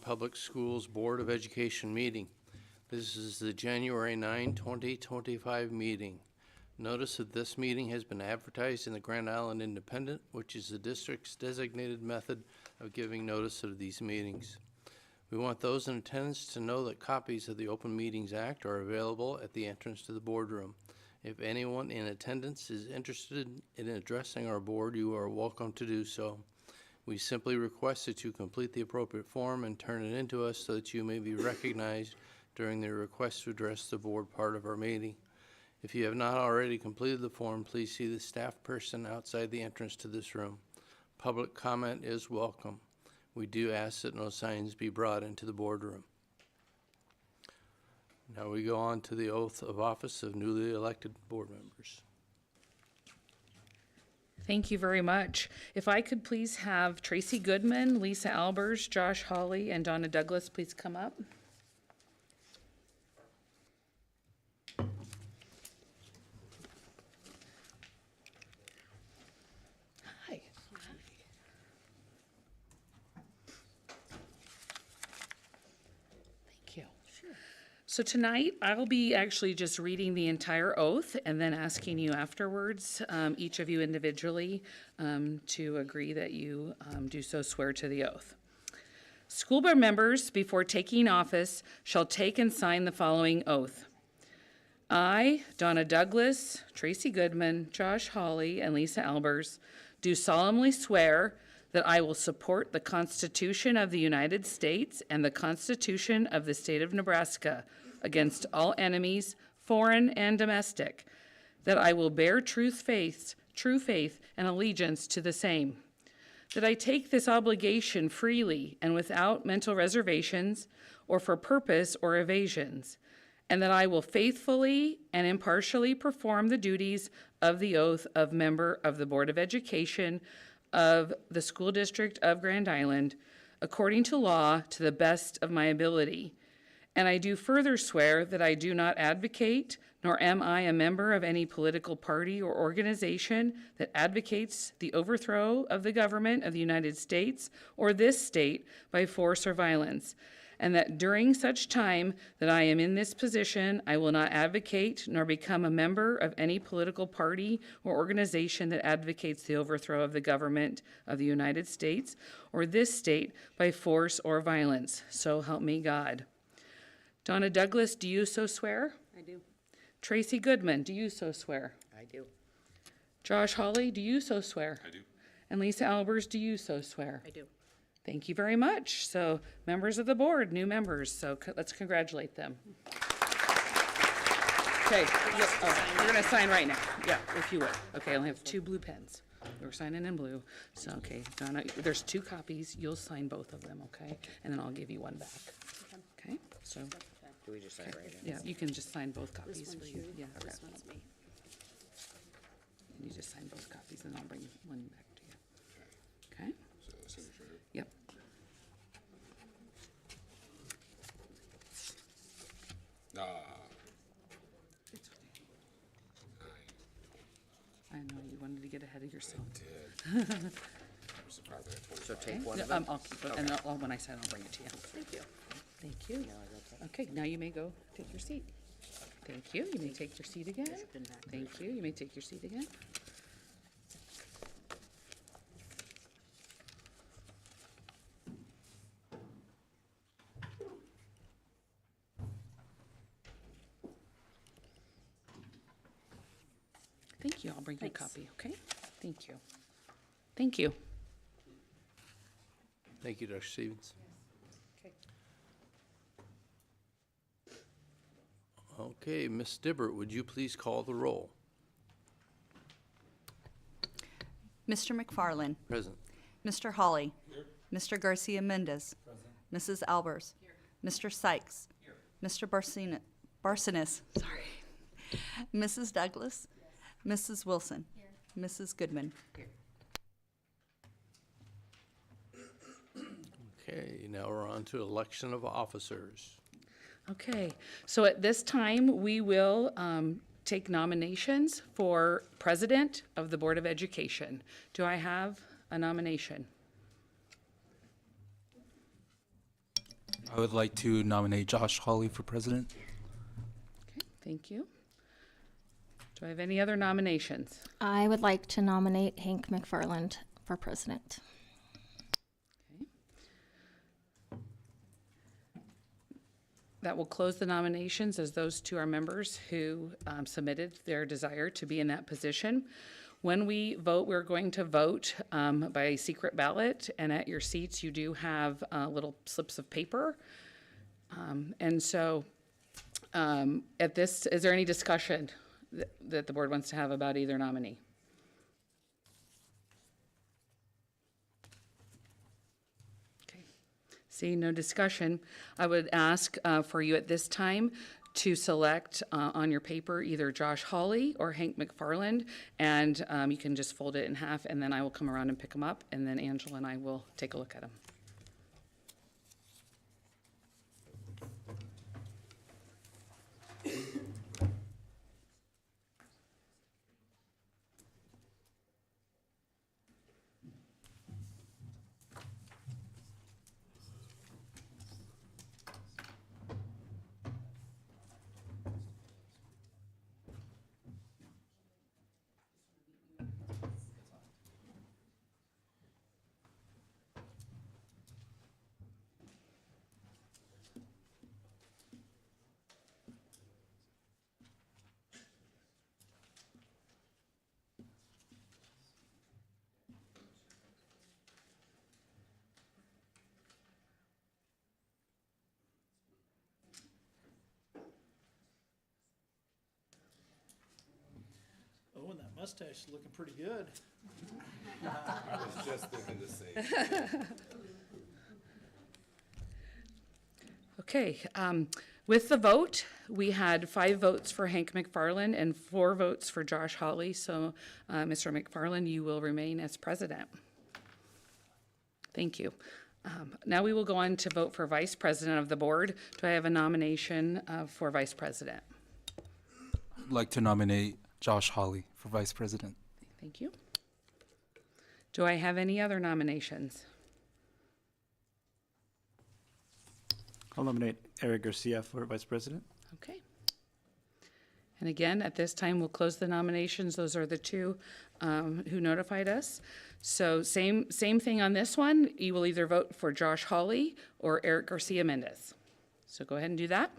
Public Schools Board of Education meeting. This is the January 9, 2025 meeting. Notice that this meeting has been advertised in the Grand Island Independent, which is the district's designated method of giving notice of these meetings. We want those in attendance to know that copies of the Open Meetings Act are available at the entrance to the boardroom. If anyone in attendance is interested in addressing our board, you are welcome to do so. We simply request that you complete the appropriate form and turn it into us so that you may be recognized during the request to address the board part of our meeting. If you have not already completed the form, please see the staff person outside the entrance to this room. Public comment is welcome. We do ask that no signs be brought into the boardroom. Now we go on to the oath of office of newly elected board members. Thank you very much. If I could please have Tracy Goodman, Lisa Albers, Josh Hawley, and Donna Douglas please come up. Hi. Thank you. Sure. So tonight, I'll be actually just reading the entire oath and then asking you afterwards, each of you individually, to agree that you do so swear to the oath. School board members, before taking office, shall take and sign the following oath. I, Donna Douglas, Tracy Goodman, Josh Hawley, and Lisa Albers, do solemnly swear that I will support the Constitution of the United States and the Constitution of the State of Nebraska against all enemies, foreign and domestic, that I will bear true faith and allegiance to the same, that I take this obligation freely and without mental reservations or for purpose or evasions, and that I will faithfully and impartially perform the duties of the oath of member of the Board of Education of the School District of Grand Island, according to law, to the best of my ability. And I do further swear that I do not advocate, nor am I a member of any political party or organization that advocates the overthrow of the government of the United States or this state by force or violence, and that during such time that I am in this position, I will not advocate nor become a member of any political party or organization that advocates the overthrow of the government of the United States or this state by force or violence. So help me God. Donna Douglas, do you so swear? I do. Tracy Goodman, do you so swear? I do. Josh Hawley, do you so swear? I do. And Lisa Albers, do you so swear? I do. Thank you very much. So members of the board, new members, so let's congratulate them. Okay, you're gonna sign right now. Yeah, if you would. Okay, I only have 2 blue pens. We're signing in blue. So, okay, Donna, there's 2 copies. You'll sign both of them, okay? And then I'll give you one back. Okay, so. Do we just sign right here? Yeah, you can just sign both copies. This one's for you. you, Yeah, this okay. one's me. You just sign both copies and I'll bring one back to you. Okay? So signature. Yep. It's okay. I know, you wanted to get ahead of yourself. Did. I'm surprised I had 25. So take one No, of them? I'll keep it, and when I sign, I'll bring it to you. Thank you. Thank you. Now I go take. Okay, now you may go take your seat. Thank you. You may take your seat again. There's your pin back. Thank you. You may take your seat again. Thank you. I'll bring you a Thanks. copy, okay? Thank you. Thank you. Thank you, Dr. Stevens. Okay. Okay, Ms. Dibbert, would you please call the roll? Mr. McFarland. Present. Mr. Hawley. Mr. Garcia Mendez. Mrs. Albers. Mr. Sykes. Mr. Barcenas. Sorry. Mrs. Douglas. Mrs. Wilson. Mrs. Goodman. Okay, now we're on to election of officers. Okay, so at this time, we will take nominations for President of the Board of Education. Do I have a nomination? I would like to nominate Josh Hawley for president. Okay, thank you. Do I have any other nominations? I would like to nominate Hank McFarland for president. That will close the nominations, as those two are members who submitted their desire to be in that position. When we vote, we're going to vote by secret ballot, and at your seats, you do have little slips of paper. And so at this, is there any discussion that the board wants to have about either nominee? Seeing no discussion, I would ask for you at this time to select on your paper either Josh Hawley or Hank McFarland, and you can just fold it in half, and then I will come around and pick them up, and then Angela and I will take a look at them. Oh, and that mustache is looking pretty good. I was just thinking the same. Okay, with the vote, we had 5 votes for Hank McFarland and 4 votes for Josh Hawley. So, Mr. McFarland, you will remain as president. Thank you. Now we will go on to vote for vice president of the board. Do I have a nomination for vice president? I'd like to nominate Josh Hawley for vice president. Thank you. Do I have any other nominations? I'll nominate Eric Garcia for vice president. Okay. And again, at this time, we'll close the nominations. Those are the two who notified us. So same thing on this one. You will either vote for Josh Hawley or Eric Garcia Mendez. So go ahead and do that.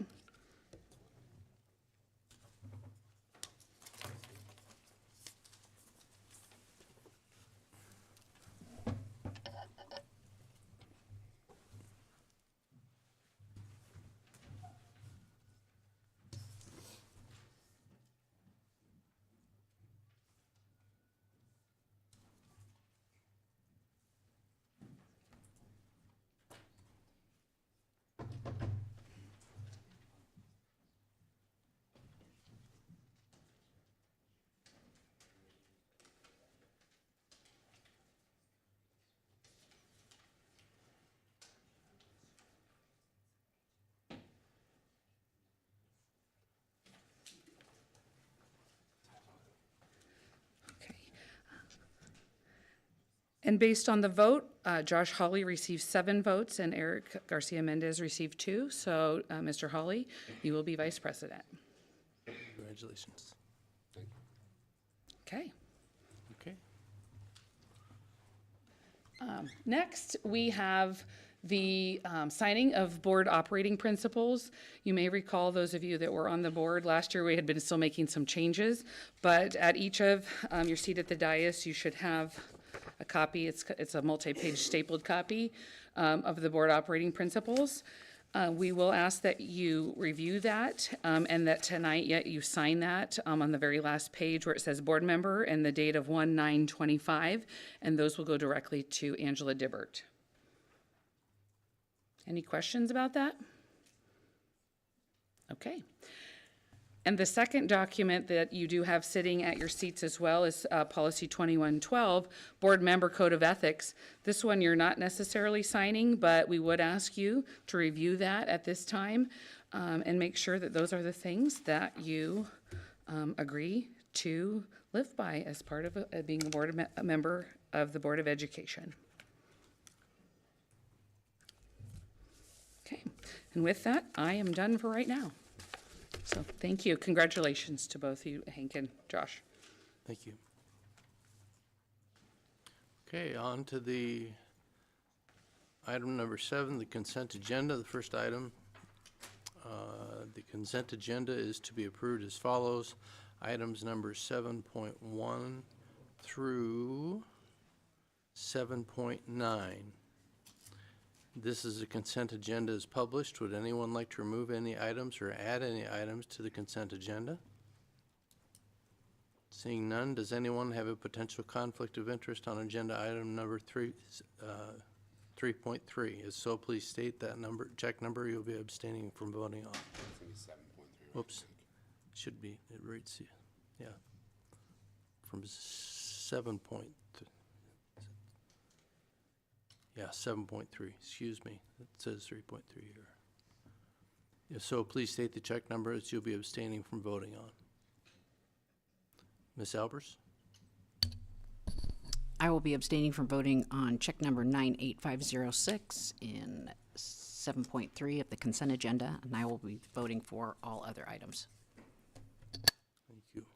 And based on the vote, Josh Hawley received 7 votes and Eric Garcia Mendez received 2. So, Mr. Hawley, you will be vice president. Congratulations. Okay. Okay. Next, we have the signing of board operating principles. You may recall, those of you that were on the board last year, we had been still making some changes, but at each of your seat at the dais, you should have a copy. It's a multi-page stapled copy of the board operating principles. We will ask that you review that and that tonight yet you sign that on the very last page where it says board member and the date of 1/9/25, and those will go directly to Angela Dibbert. Any questions about that? Okay. And the second document that you do have sitting at your seats as well is Policy 2112, Board Member Code of Ethics. This one you're not necessarily signing, but we would ask you to review that at this time and make sure that those are the things that you agree to live by as part of being a member of the Board of Education. Okay, And with that, I am done for right now. So thank you. Congratulations to both you, Hank and Josh. Thank you. Okay, on to the item number 7, the consent agenda. The first item, the consent agenda is to be approved as follows. Items numbers 7.1 through 7.9. This is a consent agenda as published. Would anyone like to remove any items or add any items to the consent agenda? Seeing none, does anyone have a potential conflict of interest on agenda item number 3.3? If so, please state that number, check number you'll be abstaining from voting on. Whoops, should be, it reads, yeah, from 7.3. Yeah, 7.3, excuse me, it says 3.3 here. If so, please state the check number that you'll be abstaining from voting on. Ms. Albers? I will be abstaining from voting on check number 98506 in 7.3 of the consent agenda, and I will be voting for all other items. Thank you.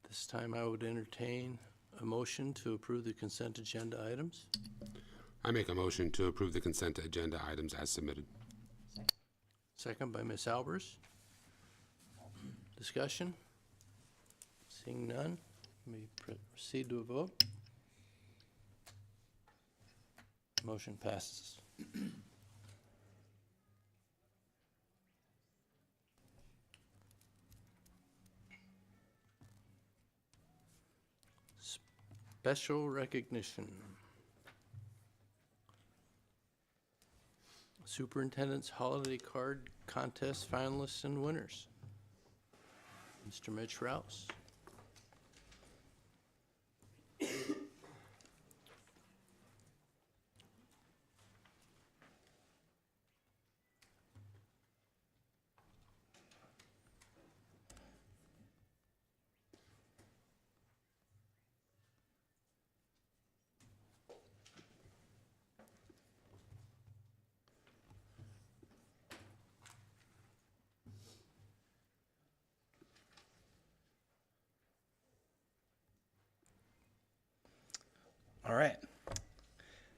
This time I would entertain a motion to approve the consent agenda items. I make a motion to approve the consent agenda items as submitted. Second by Ms. Albers. Discussion? Seeing none, we proceed to a vote. Motion passes. Special recognition. Superintendent's Holiday Card Contest finalists and winners. Mr. Mitch Rouse. All right.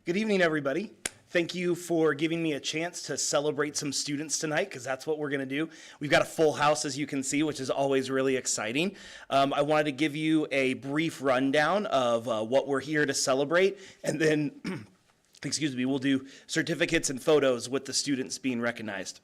Good evening, everybody. Thank you for giving me a chance to celebrate some students tonight, because that's what we're going to do. We've got a full house, as you can see, which is always really exciting. I wanted to give you a brief rundown of what we're here to celebrate, and then, excuse me, we'll do certificates and photos with the students being recognized.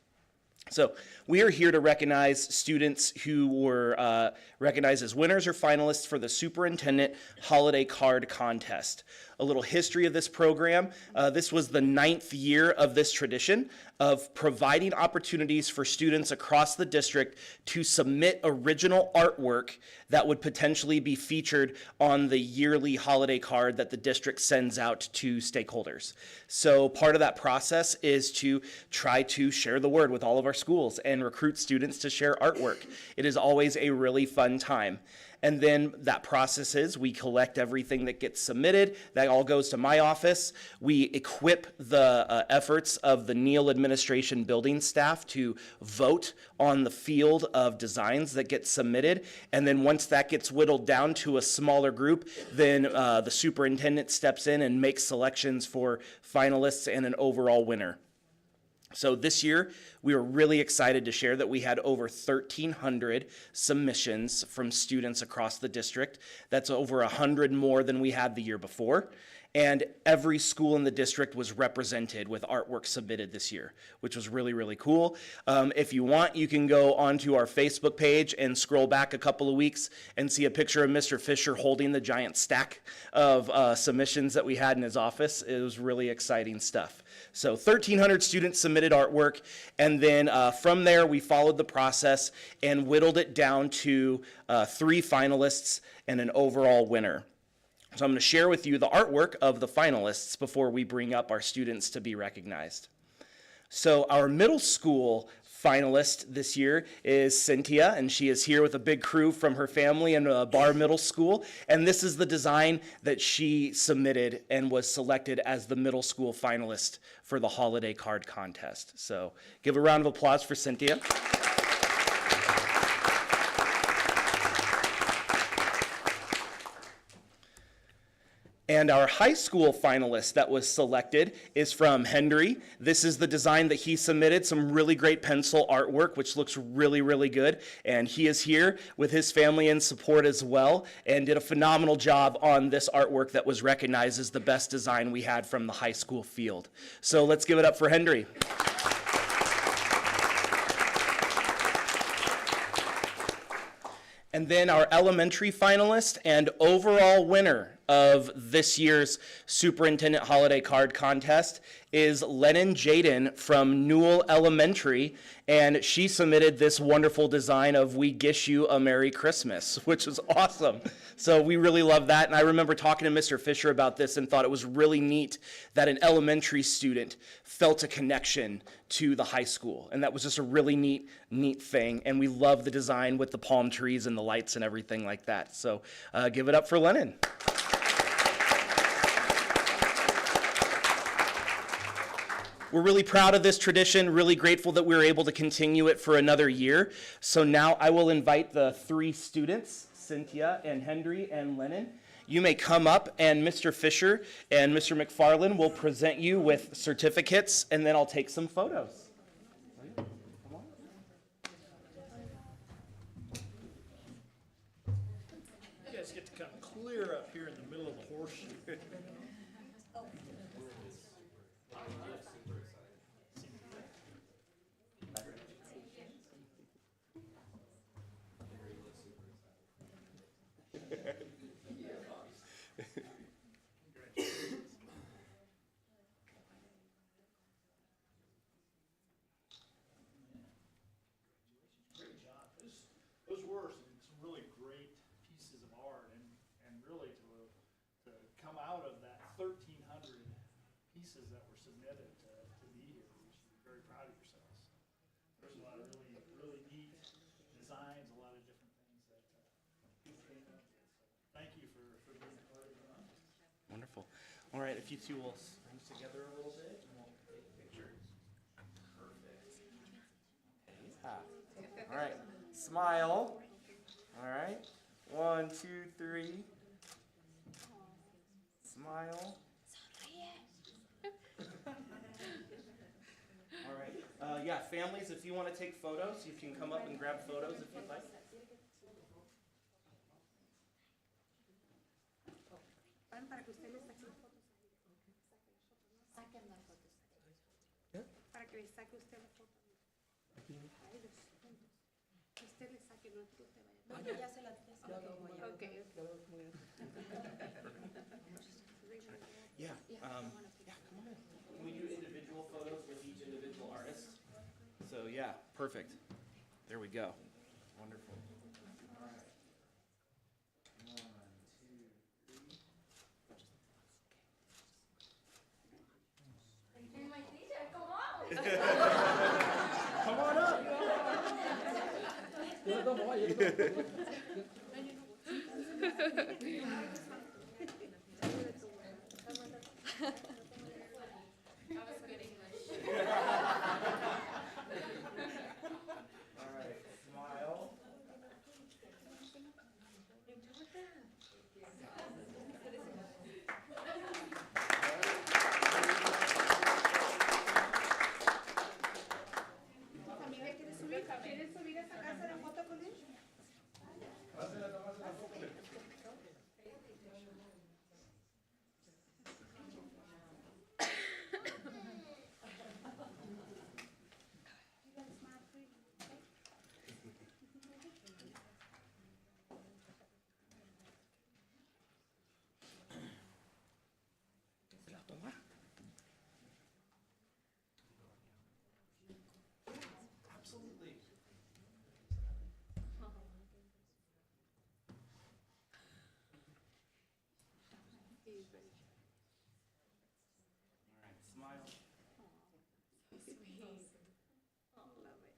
So we are here to recognize students who were recognized as winners or finalists for the Superintendent Holiday Card Contest. A little history of this program. This was the 9th year of this tradition of providing opportunities for students across the district to submit original artwork that would potentially be featured on the yearly holiday card that the district sends out to stakeholders. So part of that process is to try to share the word with all of our schools and recruit students to share artwork. It is always a really fun time. And then that process is we collect everything that gets submitted. That all goes to my office. We equip the efforts of the Neal administration building staff to vote on the field of designs that get submitted. And then once that gets whittled down to a smaller group, then the superintendent steps in and makes selections for finalists and an overall winner. So this year, we were really excited to share that we had over 1,300 submissions from students across the district. That's over 100 more than we had the year before. And every school in the district was represented with artwork submitted this year, which was really, really cool. If you want, you can go onto our Facebook page and scroll back a couple of weeks and see a picture of Mr. Fisher holding the giant stack of submissions that we had in his office. It was really exciting stuff. So 1,300 students submitted artwork, and then from there we followed the process and whittled it down to 3 finalists and an overall winner. So I'm going to share with you the artwork of the finalists before we bring up our students to be recognized. So our middle school finalist this year is Cynthia, and she is here with a big crew from her family in Bar Middle School. And this is the design that she submitted and was selected as the middle school finalist for the holiday card contest. So give a round of applause for Cynthia. And our high school finalist that was selected is from Henry. This is the design that he submitted, some really great pencil artwork, which looks really, really good. And he is here with his family in support as well, and did a phenomenal job on this artwork that was recognized as the best design we had from the high school field. So let's give it up for Henry. And then our elementary finalist and overall winner of this year's Superintendent Holiday Card Contest is Lennon Jaden from Newell Elementary, and she submitted this wonderful design of "We Gish You a Merry Christmas," which is awesome. So we really love that, and I remember talking to Mr. Fisher about this and thought it was really neat that an elementary student felt a connection to the high school, and that was just a really neat thing, and we love the design with the palm trees and the lights and everything like that. So give it up for Lennon. We're really proud of this tradition, really grateful that we were able to continue it for another year. So now I will invite the three students, Cynthia and Henry and Lennon. You may come up, and Mr. Fisher and Mr. McFarland will present you with certificates, and then I'll take some photos. You guys get to come clear up here in the middle of the horseshoe. Those were some really great pieces of art, and really to come out of that 1,300 pieces that were submitted to be here, you should be very proud of yourselves. There's a lot of really neat designs, a lot of different things that people came up with. So thank you for being part of it. Wonderful. All right, if you two will scrunch together a little bit, and we'll take pictures. Perfect. Yeah. All right. Smile. All right. 1, 2, 3. Smile. All right. Yeah, families, if you want to take photos, you can come up and grab photos if you'd like. Para que usted le saque fotos. Saquen las fotos. Para que le saque usted la foto. Ahí los puntos. Usted le saque, no que usted vaya. No, ya se la okay. Yeah. Yeah, come on in. Can we do individual photos with each individual artist? So yeah, perfect. There we go. Wonderful. All right. 1, 2, 3. Come on up. All right, smile. ¿Quieres subir a sacarse la foto con él? Absolutely. All right, smile. So sweet. Oh, love it.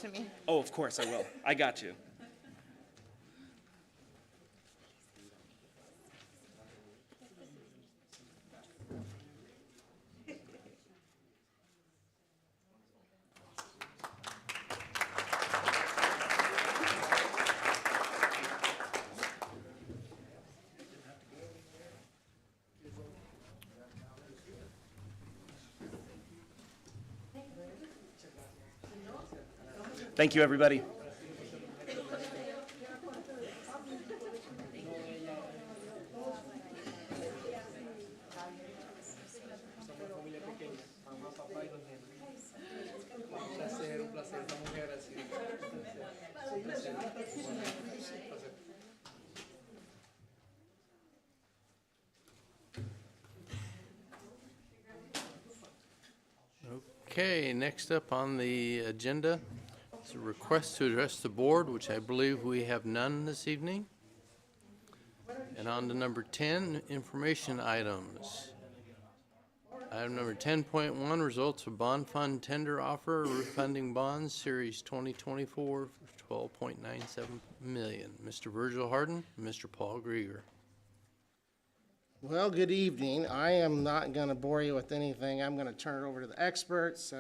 to me. Oh, of course I will. I got you. Thank you, everybody. Okay, next up on the agenda is a request to address the board, which I believe we have none this evening. And on to number 10, information items. Item number 10.1, results of bond fund tender offer, refunding bonds, Series 2024, for $12.97 million. Mr. Virgil Harden, Mr. Paul Grieger. Well, good evening. I am not going to bore you with anything. I'm going to turn it over to the experts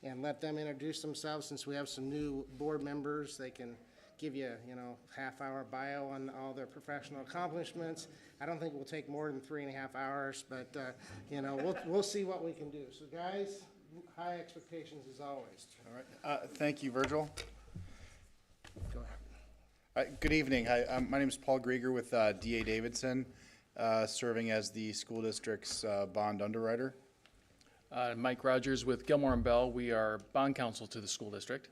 and let them introduce themselves. Since we have some new board members, they can give you, half-hour bio on all their professional accomplishments. I don't think it will take more than 3.5 hours, but, we'll see what we can do. So, guys, high expectations as always. All right. Thank you, Virgil. Go ahead. Good evening. Hi, my name is Paul Grieger with D.A. Davidson, serving as the school district's bond underwriter. Mike Rogers with Gilmore and Bell. We are bond counsel to the school district.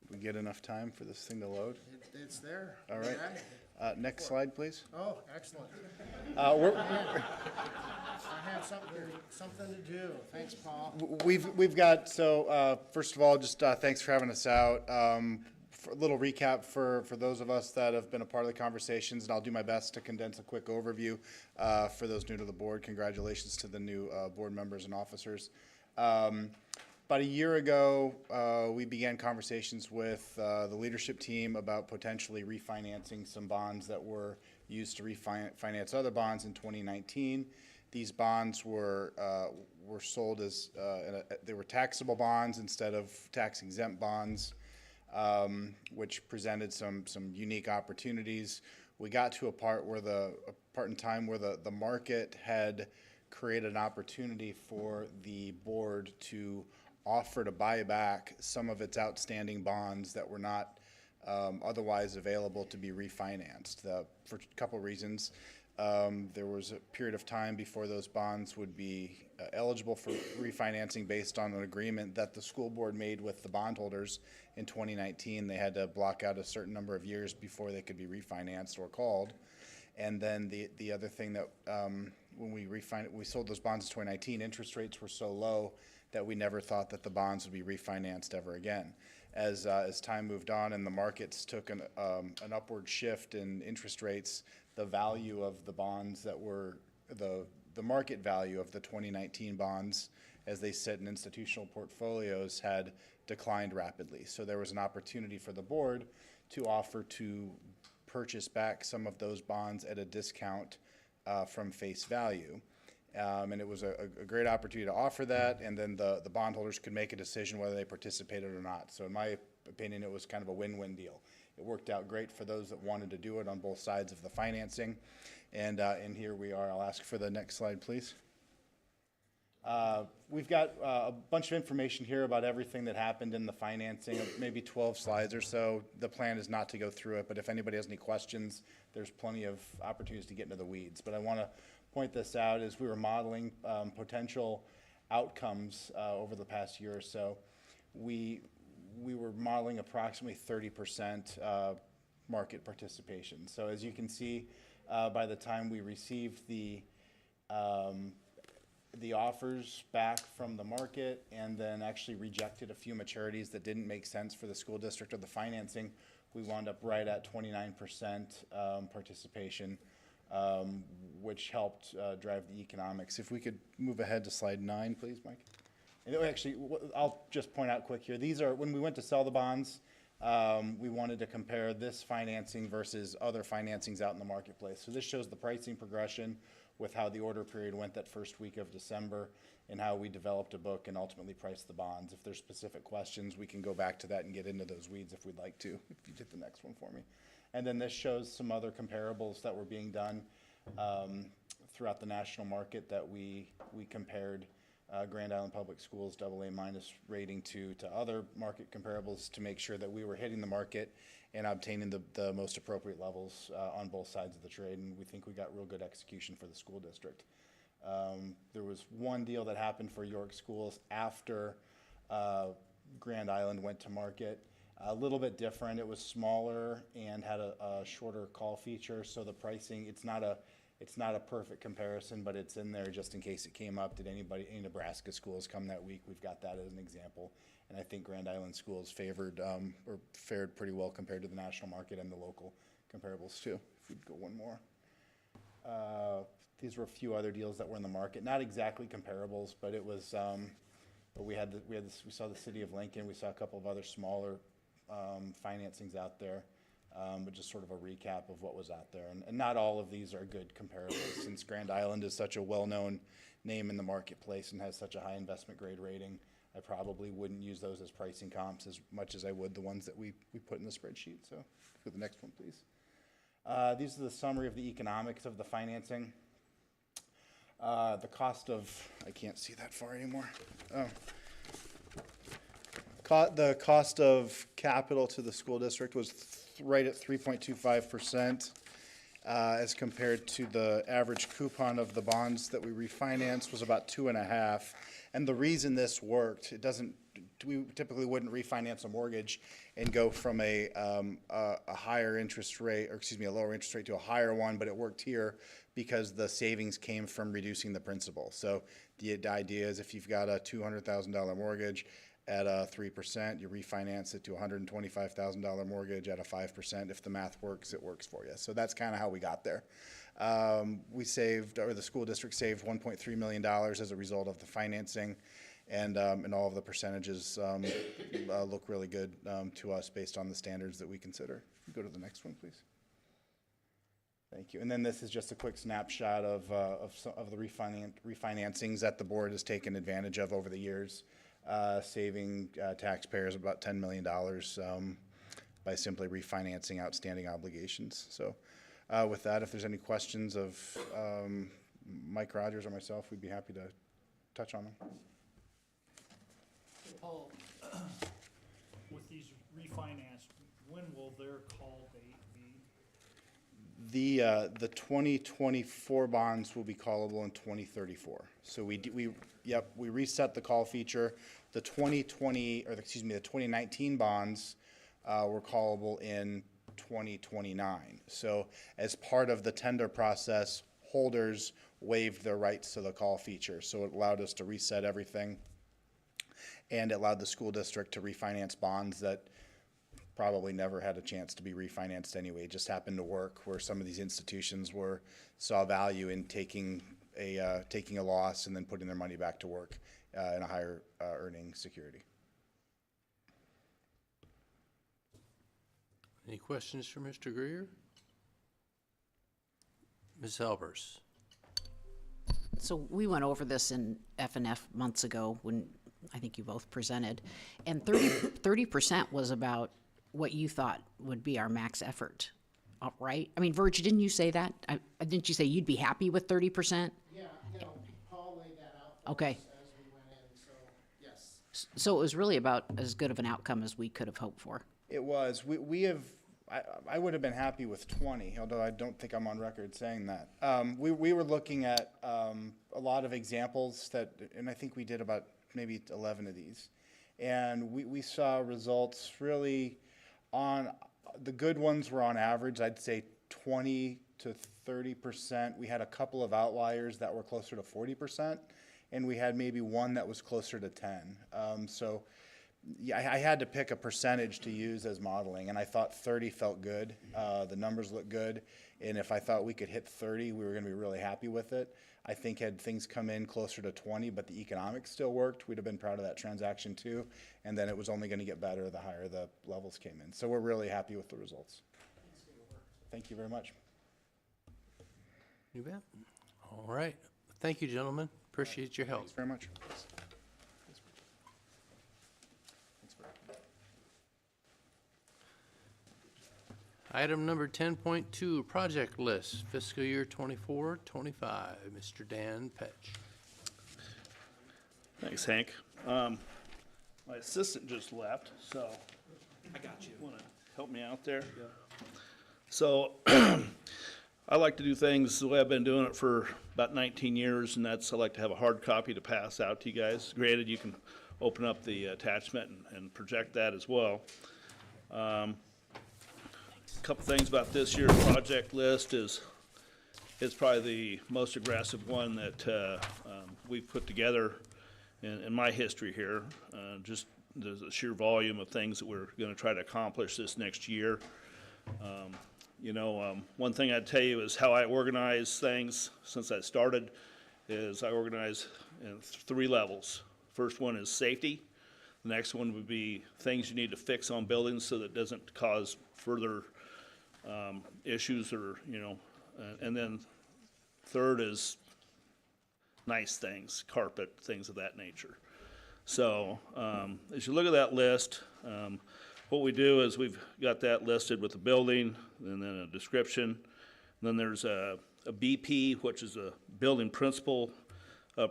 We get enough time for this thing to load? It's there. All right. Next slide, please. Oh, excellent. We're, I have something to do. Thanks, Paul. We've got, so first of all, just thanks for having us out. For a little recap for those of us that have been a part of the conversations, and I'll do my best to condense a quick overview for those new to the board. Congratulations to the new board members and officers. About a year ago, we began conversations with the leadership team about potentially refinancing some bonds that were used to refinance other bonds in 2019. These bonds were sold as they were taxable bonds instead of tax-exempt bonds, which presented some unique opportunities. We got to a part in time where the market had created an opportunity for the board to offer to buy back some of its outstanding bonds that were not otherwise available to be refinanced for a couple reasons. There was a period of time before those bonds would be eligible for refinancing based on an agreement that the school board made with the bondholders in 2019. They had to block out a certain number of years before they could be refinanced or called. And then the other thing that when we sold those bonds in 2019, interest rates were so low that we never thought that the bonds would be refinanced ever again. As time moved on and the markets took an upward shift in interest rates, the value of the bonds that were the market value of the 2019 bonds as they sit in institutional portfolios had declined rapidly. So there was an opportunity for the board to offer to purchase back some of those bonds at a discount from face value. And it was a great opportunity to offer that, and then the bondholders could make a decision whether they participated or not. So in my opinion, it was kind of a win-win deal. It worked out great for those that wanted to do it on both sides of the financing. And here we are. I'll ask for the next slide, please. We've got a bunch of information here about everything that happened in the financing, maybe 12 slides or so. The plan is not to go through it, but if anybody has any questions, there's plenty of opportunities to get into the weeds. But I want to point this out as we were modeling potential outcomes over the past year or so. We were modeling approximately 30% market participation. So as you can see, by the time we received the offers back from the market and then actually rejected a few maturities that didn't make sense for the school district or the financing, we wound up right at 29% participation, which helped drive the economics. If we could move ahead to slide 9, please, Mike. And actually, I'll just point out quick here, these are, when we went to sell the bonds, we wanted to compare this financing versus other financings out in the marketplace. So this shows the pricing progression with how the order period went that first week of December and how we developed a book and ultimately priced the bonds. If there's specific questions, we can go back to that and get into those weeds if we'd like to, if you did the next one for me. And then this shows some other comparables that were being done throughout the national market that we compared Grand Island Public Schools AA minus rating to other market comparables to make sure that we were hitting the market and obtaining the most appropriate levels on both sides of the trade, and we think we got real good execution for the school district. There was one deal that happened for York Schools after Grand Island went to market. A little bit different. It was smaller and had a shorter call feature, so the pricing, it's not a perfect comparison, but it's in there just in case it came up. Did any Nebraska schools come that week? We've got that as an example. And I think Grand Island schools favored or fared pretty well compared to the national market and the local comparables too. If we'd go one more. These were a few other deals that were in the market. Not exactly comparables, but it was, but we saw the city of Lincoln. We saw a couple of other smaller financings out there. But just sort of a recap of what was out there. And not all of these are good comparables since Grand Island is such a well-known name in the marketplace and has such a high investment grade rating. I probably wouldn't use those as pricing comps as much as I would the ones that we put in the spreadsheet. So go to the next one, please. These are the summary of the economics of the financing. The cost of, I can't see that far anymore. The cost of capital to the school district was right at 3.25%, as compared to the average coupon of the bonds that we refinanced was about 2.5%. And the reason this worked, we typically wouldn't refinance a mortgage and go from a higher interest rate, or excuse me, a lower interest rate to a higher one, but it worked here because the savings came from reducing the principal. So the idea is if you've got a $200,000 mortgage, at 3%, you refinance it to a $125,000 mortgage at a 5%. If the math works, it works for you. So that's kind of how we got there. We saved, or the school district saved $1.3 million as a result of the financing, and all of the percentages look really good to us based on the standards that we consider. Go to the next one, please. Thank you. And then this is just a quick snapshot of the refinancings that the board has taken advantage of over the years. Saving taxpayers about $10 million by simply refinancing outstanding obligations. So with that, if there's any questions of Mike Rogers or myself, we'd be happy to touch on them. Paul, with these refinanced, when will their call date be? The 2024 bonds will be callable in 2034. So we reset the call feature. The 2019 bonds were callable in 2029. So as part of the tender process, holders waived their rights to the call feature. So it allowed us to reset everything, and it allowed the school district to refinance bonds that probably never had a chance to be refinanced anyway. It just happened to work where some of these institutions saw value in taking a loss and then putting their money back to work in a higher earning security. Any questions for Mr. Greer? Ms. Albers? So we went over this in F&F months ago when I think you both presented, and 30% was about what you thought would be our max effort, right? I mean, Virg, didn't you say that? Didn't you say you'd be happy with 30%? Yeah, Paul laid that out for Okay. us as we went in, so yes. So it was really about as good of an outcome as we could have hoped for. It was. I would have been happy with 20, although I don't think I'm on record saying that. We were looking at a lot of examples and I think we did about maybe 11 of these. And we saw results really on, the good ones were on average, I'd say 20 to 30%. We had a couple of outliers that were closer to 40%, and we had maybe one that was closer to 10. So yeah, I had to pick a percentage to use as modeling, and I thought 30 felt good. The numbers look good, and if I thought we could hit 30, we were going to be really happy with it. I think had things come in closer to 20, but the economics still worked, we'd have been proud of that transaction too, and then it was only going to get better the higher the levels came in. So we're really happy with the results. Thank you very much. You bet. All right. Thank you, gentlemen. Appreciate your help. Thanks very much. Item number 10.2, project list, fiscal year 24-25. Mr. Dan Petch. Thanks, Hank. My assistant just left, so. I got you. Want to help me out there? Yeah. So, I like to do things the way I've been doing it for about 19 years, and that's I like to have a hard copy to pass out to you guys. Granted, you can open up the attachment and project that as well. A couple things about this year's project list is it's probably the most aggressive one that we've put together in my history here. Just the sheer volume of things that we're going to try to accomplish this next year. One thing I'd tell you is how I organize things since I started is I organize in 3 levels. First one is safety. The next one would be things you need to fix on buildings so that it doesn't cause further issues or, and then third is nice things, carpet, things of that nature. So as you look at that list, what we do is we've got that listed with the building and then a description. And then there's a BP, which is a building principal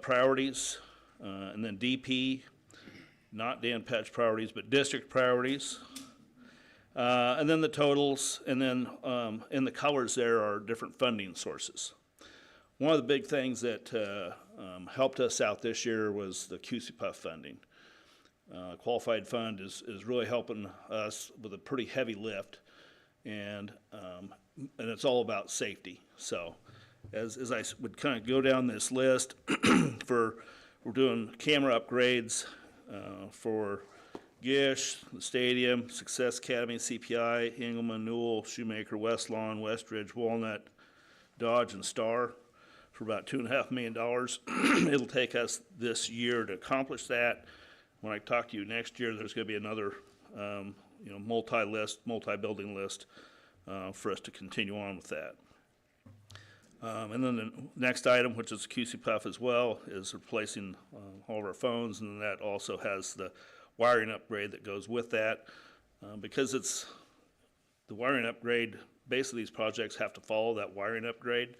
priorities, and then DP, not Dan Petch priorities, but district priorities. And then the totals, and then in the colors there are different funding sources. One of the big things that helped us out this year was the QCPUF funding. Qualified fund is really helping us with a pretty heavy lift, and it's all about safety. So as I would kind of go down this list, we're doing camera upgrades for Gish, the stadium, Success Academy, CPI, Engelman, Newell, Shoemaker, West Lawn, Westridge, Walnut, Dodge, and Star for about $2.5 million. It'll take us this year to accomplish that. When I talk to you next year, there's going to be another, multi-building list for us to continue on with that. And then the next item, which is QCPUF as well, is replacing all of our phones, and that also has the wiring upgrade that goes with that. Because it's the wiring upgrade, basically these projects have to follow that wiring upgrade.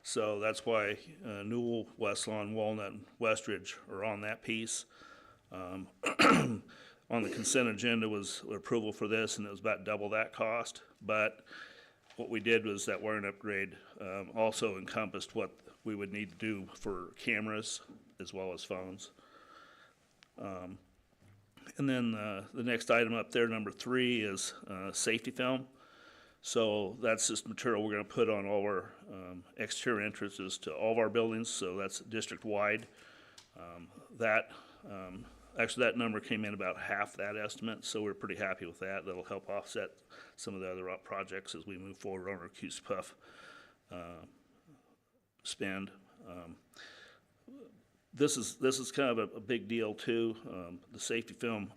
So that's why Newell, Westlawn, Walnut, and Westridge are on that piece. On the consent agenda was approval for this, and it was about double that cost. But what we did was that wiring upgrade also encompassed what we would need to do for cameras as well as phones. And then the next item up there, number 3, is safety film. So that's just material we're going to put on all our exterior entrances to all of our buildings. So that's district-wide. Actually, that number came in about half that estimate, so we're pretty happy with that. That'll help offset some of the other projects as we move forward on our QCPUF spend. This is kind of a big deal too. The safety film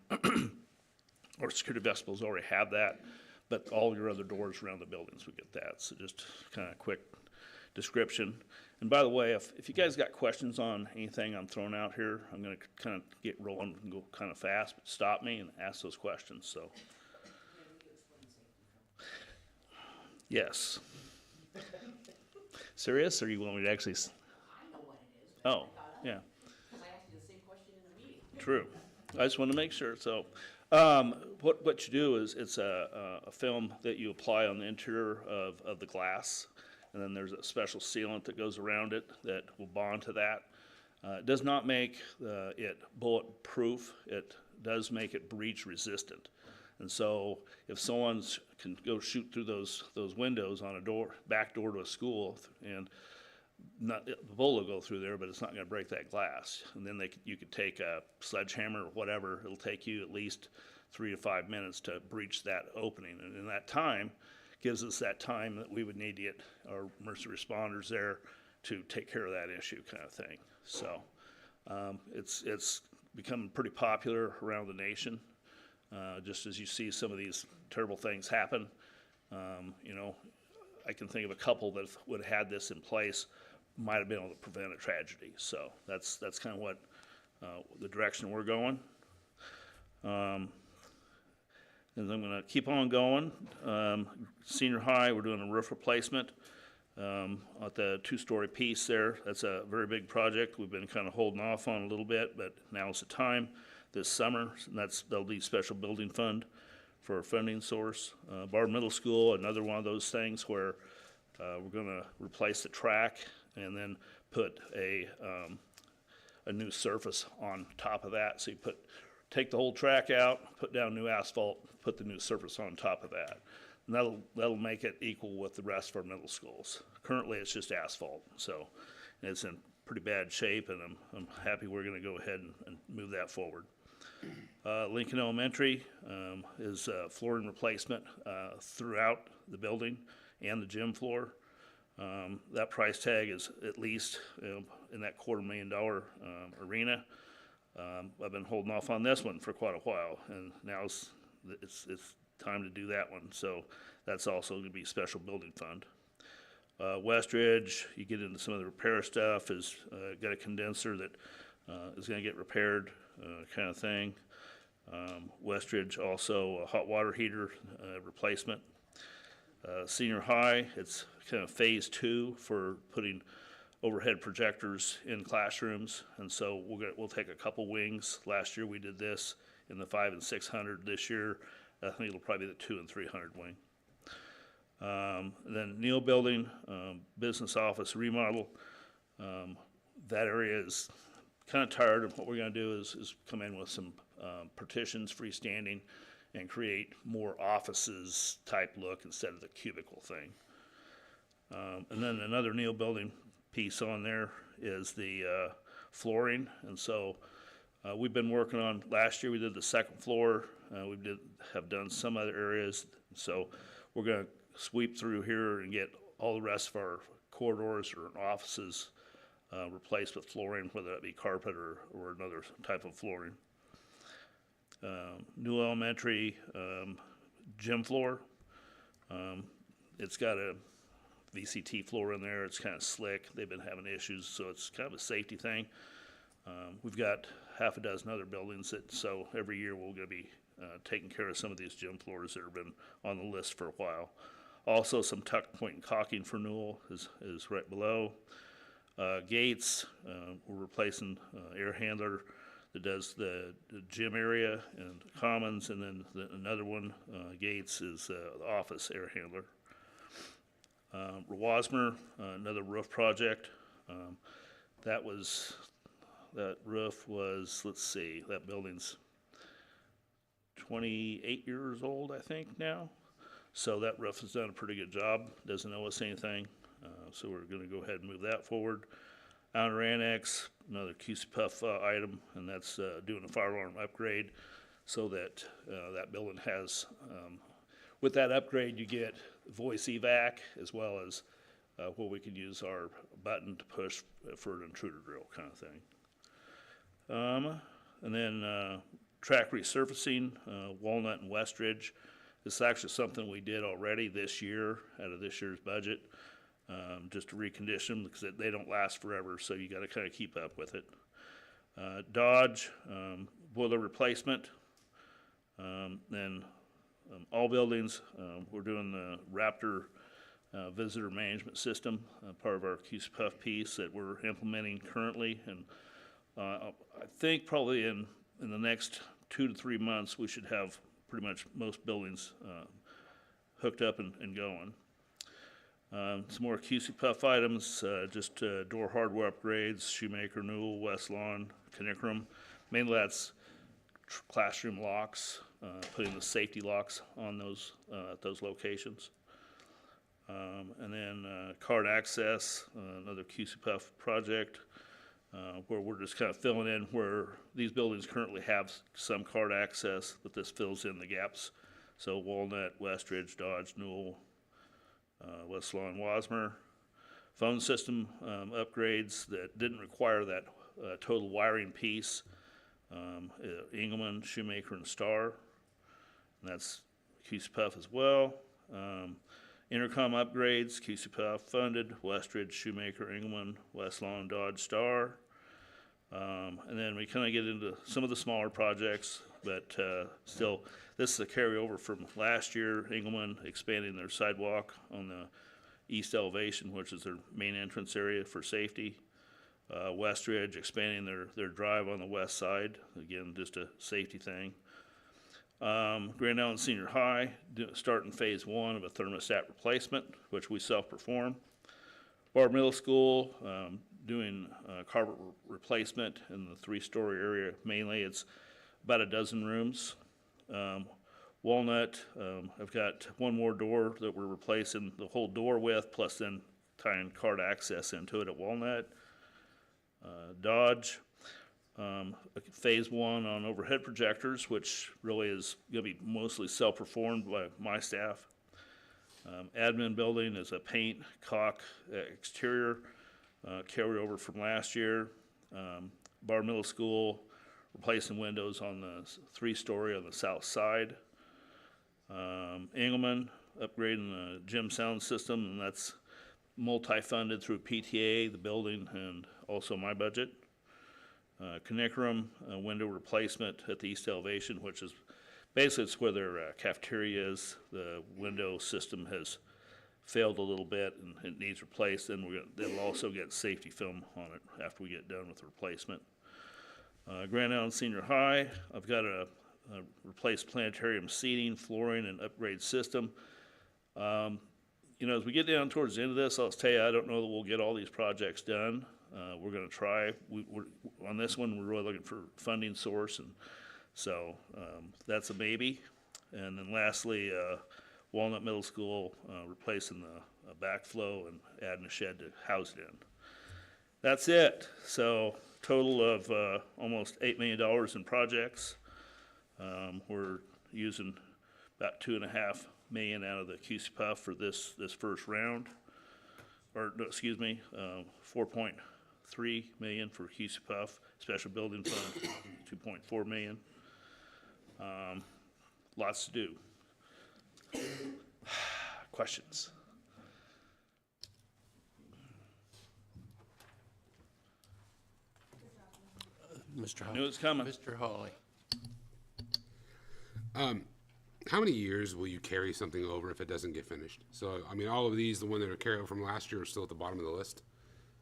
or security vestibules already have that, but all your other doors around the buildings would get that. So just kind of quick description. And by the way, if you guys got questions on anything I'm throwing out here, I'm going to kind of get rolling and go kind of fast, but stop me and ask those questions. So, yes. Serious, or you want me to actually? I know what it is. Oh, yeah. Because I asked you the same question in the meeting. True. I just want to make sure. So, what you do is it's a film that you apply on the interior of the glass. And then there's a special sealant that goes around it that will bond to that. It does not make it bulletproof. It does make it breach resistant. And so if someone can go shoot through those windows on a back door to a school, and not, the bullet will go through there, but it's not gonna break that glass. And then you could take a sledgehammer or whatever, it'll take you at least 3 to 5 minutes to breach that opening. And in that time, gives us that time that we would need to get our emergency responders there to take care of that issue kind of thing. So, it's become pretty popular around the nation. Just as you see some of these terrible things happen, you know, I can think of a couple that would have had this in place, might have been able to prevent a tragedy. So that's kind of what the direction we're going. And I'm going to keep on going. Senior high, we're doing a roof replacement at the 2-story piece there. That's a very big project. We've been kind of holding off on a little bit, but now's the time this summer. And that'll be special building fund for our funding source. Bar Middle School, another one of those things where we're going to replace the track and then put a new surface on top of that. So you take the whole track out, put down new asphalt, put the new surface on top of that. And that'll make it equal with the rest of our middle schools. Currently, it's just asphalt, so it's in pretty bad shape, and I'm happy we're gonna go ahead and move that forward. Lincoln Elementary is flooring replacement throughout the building and the gym floor. That price tag is at least in that $250,000 arena. I've been holding off on this one for quite a while, and now it's time to do that one. So that's also going to be special building fund. Westridge, you get into some of the repair stuff, is got a condenser that is going to get repaired, kind of thing. Westridge also a hot water heater replacement. Senior high, it's kind of phase 2 for putting overhead projectors in classrooms, and so we'll take a couple wings. Last year we did this in the 500 and 600. This year I think it'll probably be the 200 and 300 wing. Then Neal Building, business office remodel. That area is kind of tired, and what we're going to do is come in with some partitions, freestanding, and create more offices type look instead of the cubicle thing. And then another Neal Building piece on there is the flooring, and so we've been working on, last year we did the second floor, we have done some other areas, so we're going to sweep through here and get all the rest of our corridors or offices replaced with flooring, whether that be carpet or another type of flooring. New Elementary gym floor, it's got a VCT floor in there. It's kind of slick. They've been having issues, so it's kind of a safety thing. We've got half a dozen other buildings so every year we're going to be taking care of some of these gym floors that have been on the list for a while. Also, some tuck point and caulking for Newell is right below. Gates, we're replacing air handler that does the gym area and commons, and then another one, Gates, is the office air handler. Rosmer, another roof project. That roof was, let's see, that building's 28 years old, I think, now. So that roof has done a pretty good job, doesn't owe us anything. So we're gonna go ahead and move that forward. Outer Annex, another QC Puff item, and that's doing a fire alarm upgrade so that that building has, with that upgrade, you get voice evac as well as where we can use our button to push for an intruder drill kind of thing. And then track resurfacing, Walnut and Westridge. This is actually something we did already this year out of this year's budget, just to recondition them because they don't last forever, so you got to kind of keep up with it. Dodge, boiler replacement. Then all buildings, we're doing the Raptor visitor management system, part of our QC Puff piece that we're implementing currently. And I think probably in the next 2 to 3 months, we should have pretty much most buildings hooked up and going. Some more QC Puff items, just door hardware upgrades, Shoemaker, Newell, West Lawn, Canicrum. Mainly that's classroom locks, putting the safety locks on those at those locations. And then card access, another QC Puff project, where we're just kind of filling in where these buildings currently have some card access, but this fills in the gaps. So Walnut, Westridge, Dodge, Newell, West Lawn, Wasmer. Phone system upgrades that didn't require that total wiring piece, Engelman, Shoemaker, and Star. And that's QC Puff as well. Intercom upgrades, QC Puff funded, Westridge, Shoemaker, Engelman, West Lawn, Dodge, Star. And then we kind of get into some of the smaller projects, but still, this is a carryover from last year. Engelman expanding their sidewalk on the east elevation, which is their main entrance area for safety. Westridge expanding their drive on the west side, again, just a safety thing. Grand Island Senior High, starting phase 1 of a thermostat replacement, which we self-perform. Barr Middle School, doing carpet replacement in the 3-story area. Mainly, it's about a dozen rooms. Walnut, I've got one more door that we're replacing the whole door with, plus then tying card access into it at Walnut. Dodge, phase 1 on overhead projectors, which really is going to be mostly self-performed by my staff. Admin building is a paint caulk exterior carried over from last year. Barr Middle School, replacing windows on the 3-story on the south side. Engelman, upgrading the gym sound system, and that's multi-funded through PTA, the building, and also my budget. Connectorum, window replacement at the east elevation, which is basically it's where their cafeteria is. The window system has failed a little bit and it needs replaced. Then they'll also get safety film on it after we get done with the replacement. Grand Island Senior High, I've got a replaced planetarium seating, flooring, and upgrade system. You know, as we get down towards the end of this, I'll tell you, I don't know that we'll get all these projects done. We're going to try. We're on this one, we're really looking for funding source, and so that's a maybe. And then lastly, Walnut Middle School, replacing the backflow and adding a shed to house it in. That's it. So total of almost $8 million in projects. We're using about $2.5 million out of the QC Puff for this first round, or no, excuse me, 4.3 million for QC Puff, special building fund, 2.4 million. Lots to do. Questions? Mr. Hawley. Knew it's coming. Mr. Hawley. How many years will you carry something over if it doesn't get finished? So, I mean, all of these, the one that are carried over from last year, are still at the bottom of the list.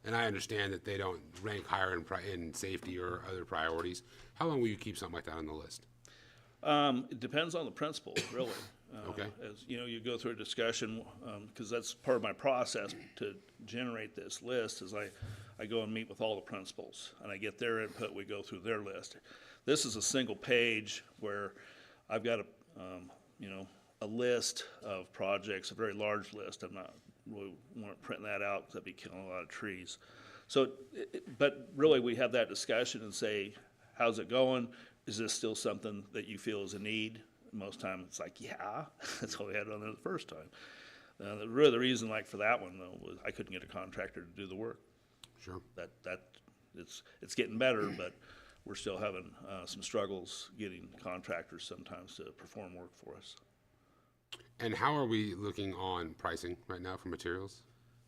And I understand that they don't rank higher in safety or other priorities. How long will you keep something like that on the list? It depends on the principal, really. Okay. As you know, you go through a discussion, because that's part of my process to generate this list, is I go and meet with all the principals, and I get their input, we go through their list. This is a single page where I've got a list of projects, a very large list. I'm not really want to print that out because I'd be killing a lot of trees. So, but really we have that discussion and say, how's it going? Is this still something that you feel is a need? Most times it's like, yeah, that's all we had on there the first time. The reason, like for that one though, was I couldn't get a contractor to do the work. Sure. It's getting better, but we're still having some struggles getting contractors sometimes to perform work for us. And how are we looking on pricing right now for materials?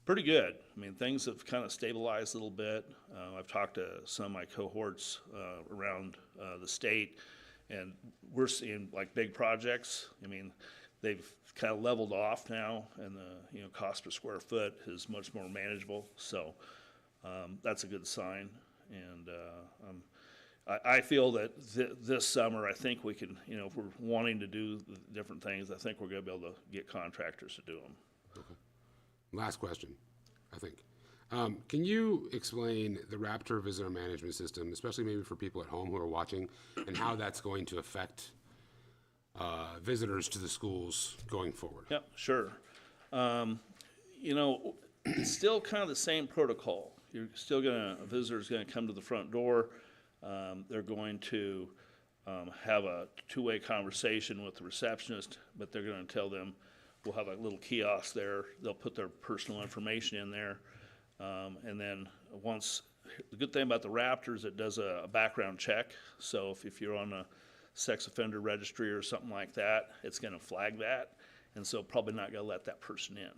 Pretty good. I mean, things have kind of stabilized a little bit. I've talked to some of my cohorts around the state, and we're seeing like big projects. I mean, they've kind of leveled off now, and the cost per square foot is much more manageable. So that's a good sign. And I feel that this summer, I think we can, if we're wanting to do the different things, I think we're going to be able to get contractors to do them. Okay. Last question, I think. Can you explain the Raptor visitor management system, especially maybe for people at home who are watching, and how that's going to affect visitors to the schools going forward? Yep, sure. you know, it's still kind of the same protocol. You're still a visitor's gonna come to the front door. They're going to have a two-way conversation with the receptionist, but they're gonna tell them, we'll have a little kiosk there. They'll put their personal information in there. And then the good thing about the Raptors, it does a background check. So if you're on a sex offender registry or something like that, it's gonna flag that. And so probably not gonna let that person in.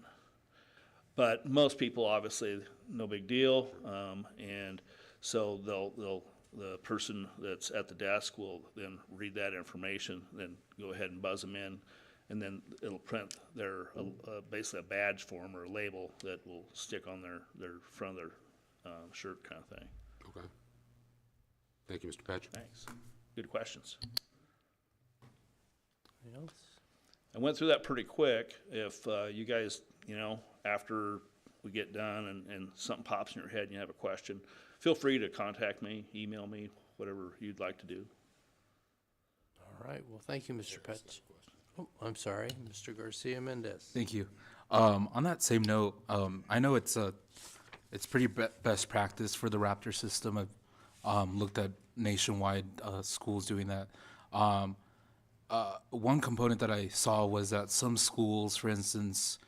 But most people, obviously, no big deal. And so the person that's at the desk will then read that information, then go ahead and buzz them in. And then it'll print their, basically a badge form or a label that will stick on their front of their shirt kind of thing. Okay. Thank you, Mr. Patch. Thanks. Good questions. Anything else? I went through that pretty quick. If you guys, after we get done and something pops in your head and you have a question, feel free to contact me, email me, whatever you'd like to do. All right, well, thank you, Mr. Petch. Oh, I'm sorry, Mr. Garcia Mendez. Thank you. On that same note, I know it's pretty best practice for the Raptor system. I've looked at nationwide schools doing that. One component that I saw was that some schools, for instance,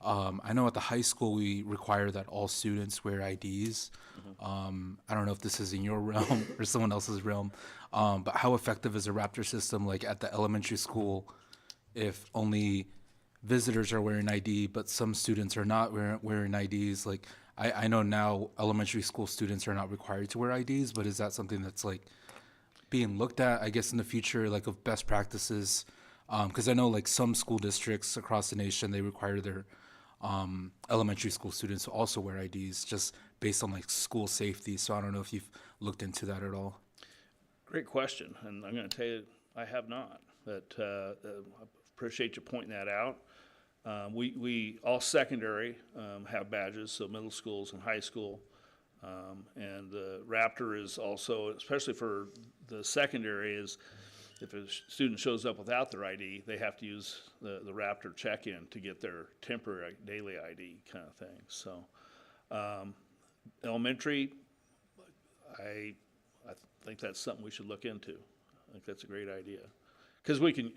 I know at the high school we require that all students wear IDs. I don't know if this is in your realm or someone else's realm, but how effective is a Raptor system like at the elementary school if only visitors are wearing ID, but some students are not wearing IDs? Like I know now elementary school students are not required to wear IDs, but is that something that's like being looked at, I guess, in the future, like of best practices? Because I know like some school districts across the nation, they require their elementary school students to also wear IDs just based on like school safety. So I don't know if you've looked into that at all. Great question, and I'm going to tell you I have not, but I appreciate you pointing that out. We all secondary have badges, so middle schools and high school. And the Raptor is also, especially for the secondary, is if a student shows up without their ID, they have to use the Raptor check-in to get their temporary daily ID kind of thing. So elementary, I think that's something we should look into. I think that's a great idea. Because we can,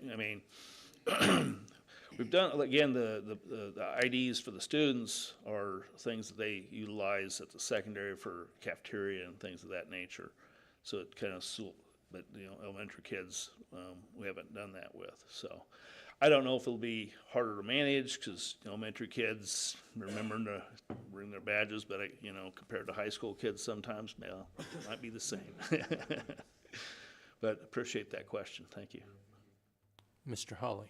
we've done, again, the IDs for the students are things that they utilize at the secondary for cafeteria and things of that nature. So it kind of, but elementary kids, we haven't done that with. So I don't know if it'll be harder to manage because elementary kids remembering to bring their badges, but compared to high school kids sometimes, it might be the same. But appreciate that question. Thank you. Mr. Hawley.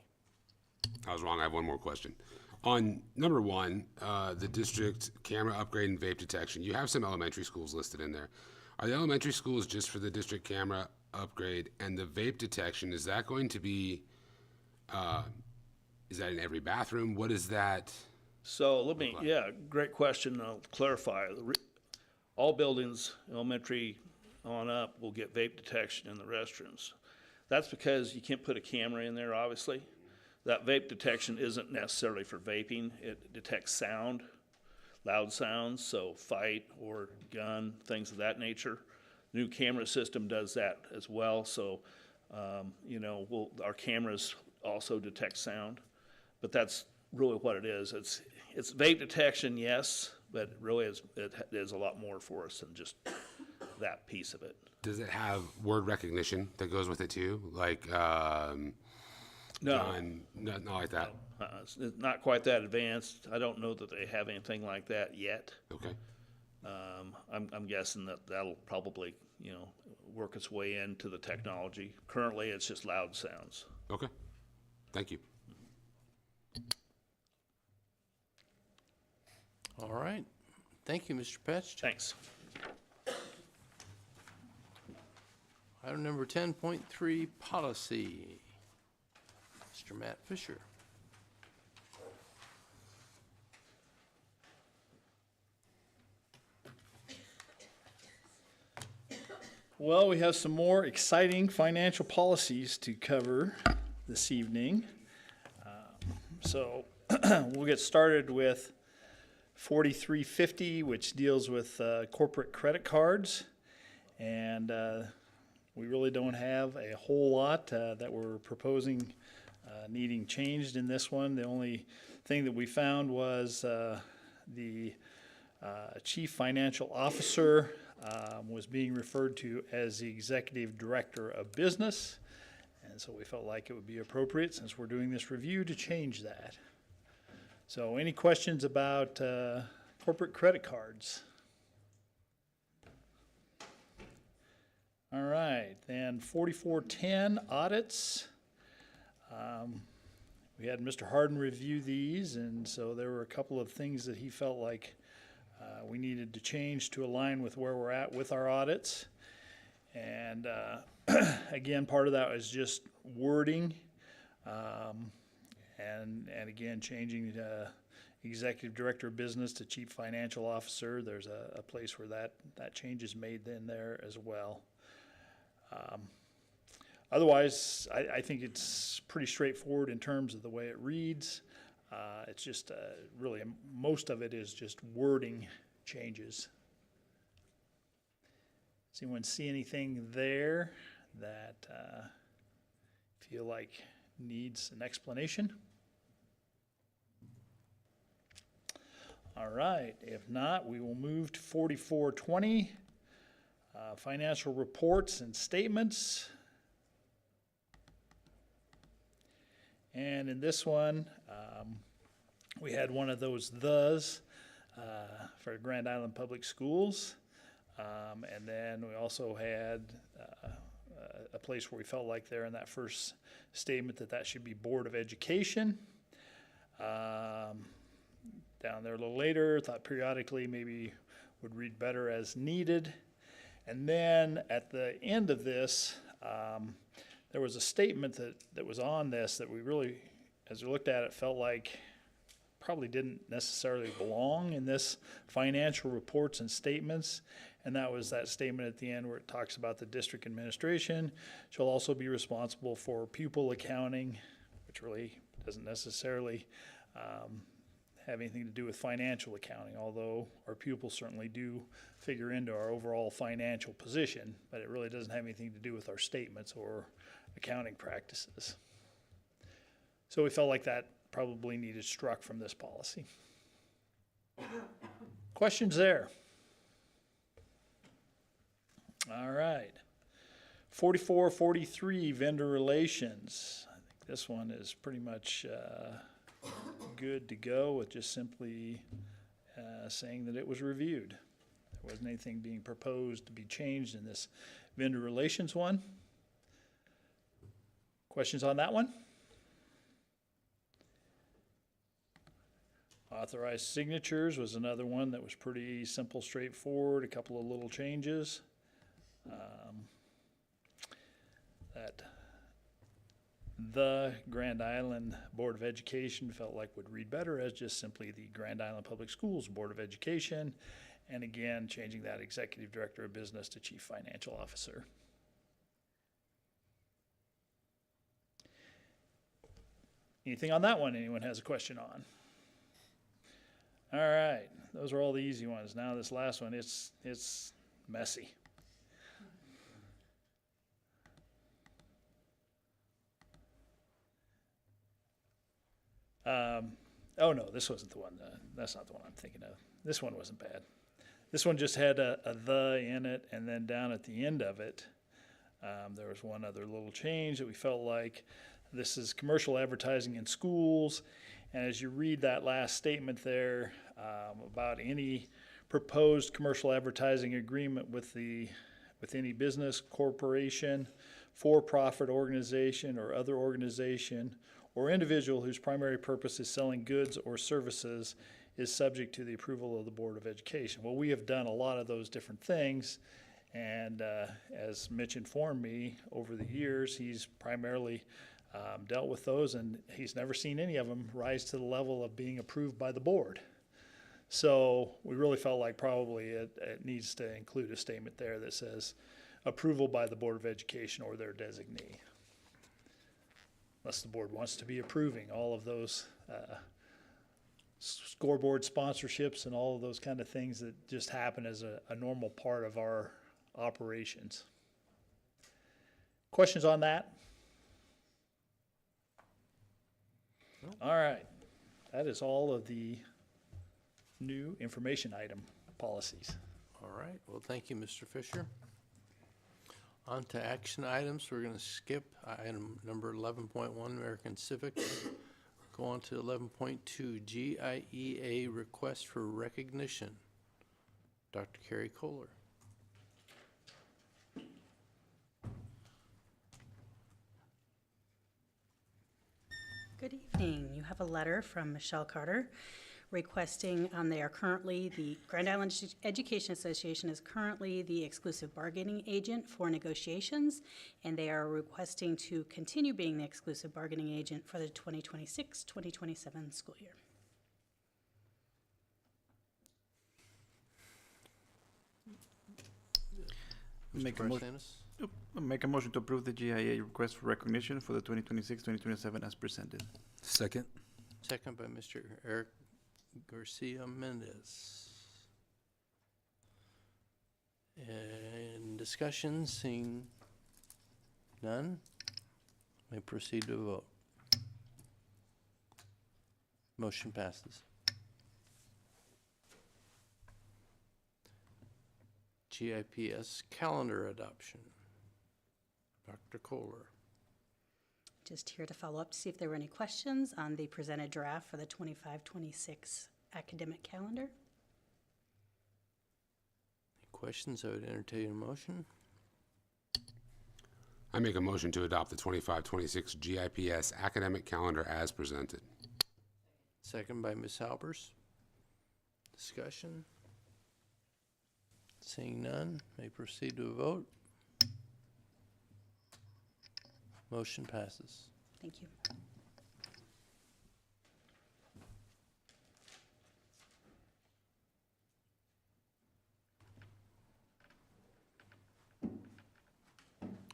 I was wrong. I have one more question. On number one, the district camera upgrade and vape detection, you have some elementary schools listed in there. Are the elementary schools just for the district camera upgrade? And the vape detection, is that going to be, is that in every bathroom? What is that? So great question. I'll clarify. All buildings, elementary on up, will get vape detection in the restrooms. That's because you can't put a camera in there, obviously. That vape detection isn't necessarily for vaping. It detects sound, loud sounds, so fight or gun, things of that nature. New camera system does that as well. So, our cameras also detect sound, but that's really what it is. It's vape detection, yes, but really it is a lot more for us than just that piece of it. Does it have word recognition that goes with it too? Like, No. Not like that. It's not quite that advanced. I don't know that they have anything like that yet. Okay. I'm guessing that'll probably, work its way into the technology. Currently, it's just loud sounds. Okay. Thank you. All right. Thank you, Mr. Petch. Thanks. Item number 10.3, policy. Mr. Matt Fisher. Well, we have some more exciting financial policies to cover this evening. So we'll get started with 4350, which deals with corporate credit cards. And we really don't have a whole lot that we're proposing needing changed in this one. The only thing that we found was the Chief Financial Officer was being referred to as the Executive Director of Business. And so we felt like it would be appropriate, since we're doing this review, to change that. So any questions about corporate credit cards? All right, then 4410 audits. We had Mr. Harden review these, and so there were a couple of things that he felt like we needed to change to align with where we're at with our audits. And again, part of that was just wording, and again, changing Executive Director of Business to Chief Financial Officer. There's a place where that change is made in there as well. Otherwise, I think it's pretty straightforward in terms of the way it reads. It's just really, most of it is just wording changes. Does anyone see anything there that feel like needs an explanation? All right, if not, we will move to 4420, financial reports and statements. And in this one, we had one of those thes for Grand Island Public Schools. And then we also had a place where we felt like there in that first statement that should be Board of Education. Down there a little later, thought periodically maybe would read better as needed. And then at the end of this, there was a statement that was on this that we really, as we looked at it, felt like probably didn't necessarily belong in this financial reports and statements. And that was that statement at the end where it talks about the district administration shall also be responsible for pupil accounting, which really doesn't necessarily have anything to do with financial accounting, although our pupils certainly do figure into our overall financial position, but it really doesn't have anything to do with our statements or accounting practices. So we felt like that probably needed struck from this policy. Questions there? All right. 4443, vendor relations. I think this one is pretty much good to go with just simply saying that it was reviewed. There wasn't anything being proposed to be changed in this vendor relations one. Questions on that one? Authorized signatures was another one that was pretty simple, straightforward, a couple of little changes. That the Grand Island Board of Education felt like would read better as just simply the Grand Island Public Schools Board of Education. And again, changing that Executive Director of Business to Chief Financial Officer. Anything on that one anyone has a question on? All right, those are all the easy ones. Now this last one, it's messy. Oh no, this wasn't the one. That's not the one I'm thinking of. This one wasn't bad. This one just had a the in it, and then down at the end of it, there was one other little change that we felt like this is commercial advertising in schools. And as you read that last statement there about any proposed commercial advertising agreement with any business, corporation, for-profit organization, or other organization, or individual whose primary purpose is selling goods or services is subject to the approval of the Board of Education. Well, we have done a lot of those different things, and as Mitch informed me, over the years, he's primarily dealt with those, and he's never seen any of them rise to the level of being approved by the board. So we really felt like probably it needs to include a statement there that says approval by the Board of Education or their designee. Unless the board wants to be approving all of those scoreboard sponsorships and all of those kind of things that just happen as a normal part of our operations. Questions on that? All right. That is all of the new information item policies. All right, well, thank you, Mr. Fisher. On to action items. We're going to skip item number 11.1, American Civics. Go on to 11.2, GIEA Request for Recognition. Dr. Carrie Kohler. Good evening. You have a letter from Michelle Carter requesting, they are currently, the Grand Island Education Association is currently the exclusive bargaining agent for negotiations, and they are requesting to continue being the exclusive bargaining agent for the 2026-2027 school year. Make a motion to approve the GIA request for recognition for the 2026-2027 as presented. Second. Second by Mr. Eric Garcia Mendez. And discussion, seeing none, may proceed to vote. Motion passes. GIPS calendar adoption. Dr. Kohler. Just here to follow up to see if there were any questions on the presented draft for the 25-26 academic calendar. Any questions? I would entertain a motion. I make a motion to adopt the 25-26 GIPS academic calendar as presented. Second by Ms. Albers. Discussion. Seeing none, may proceed to a vote. Motion passes. Thank you.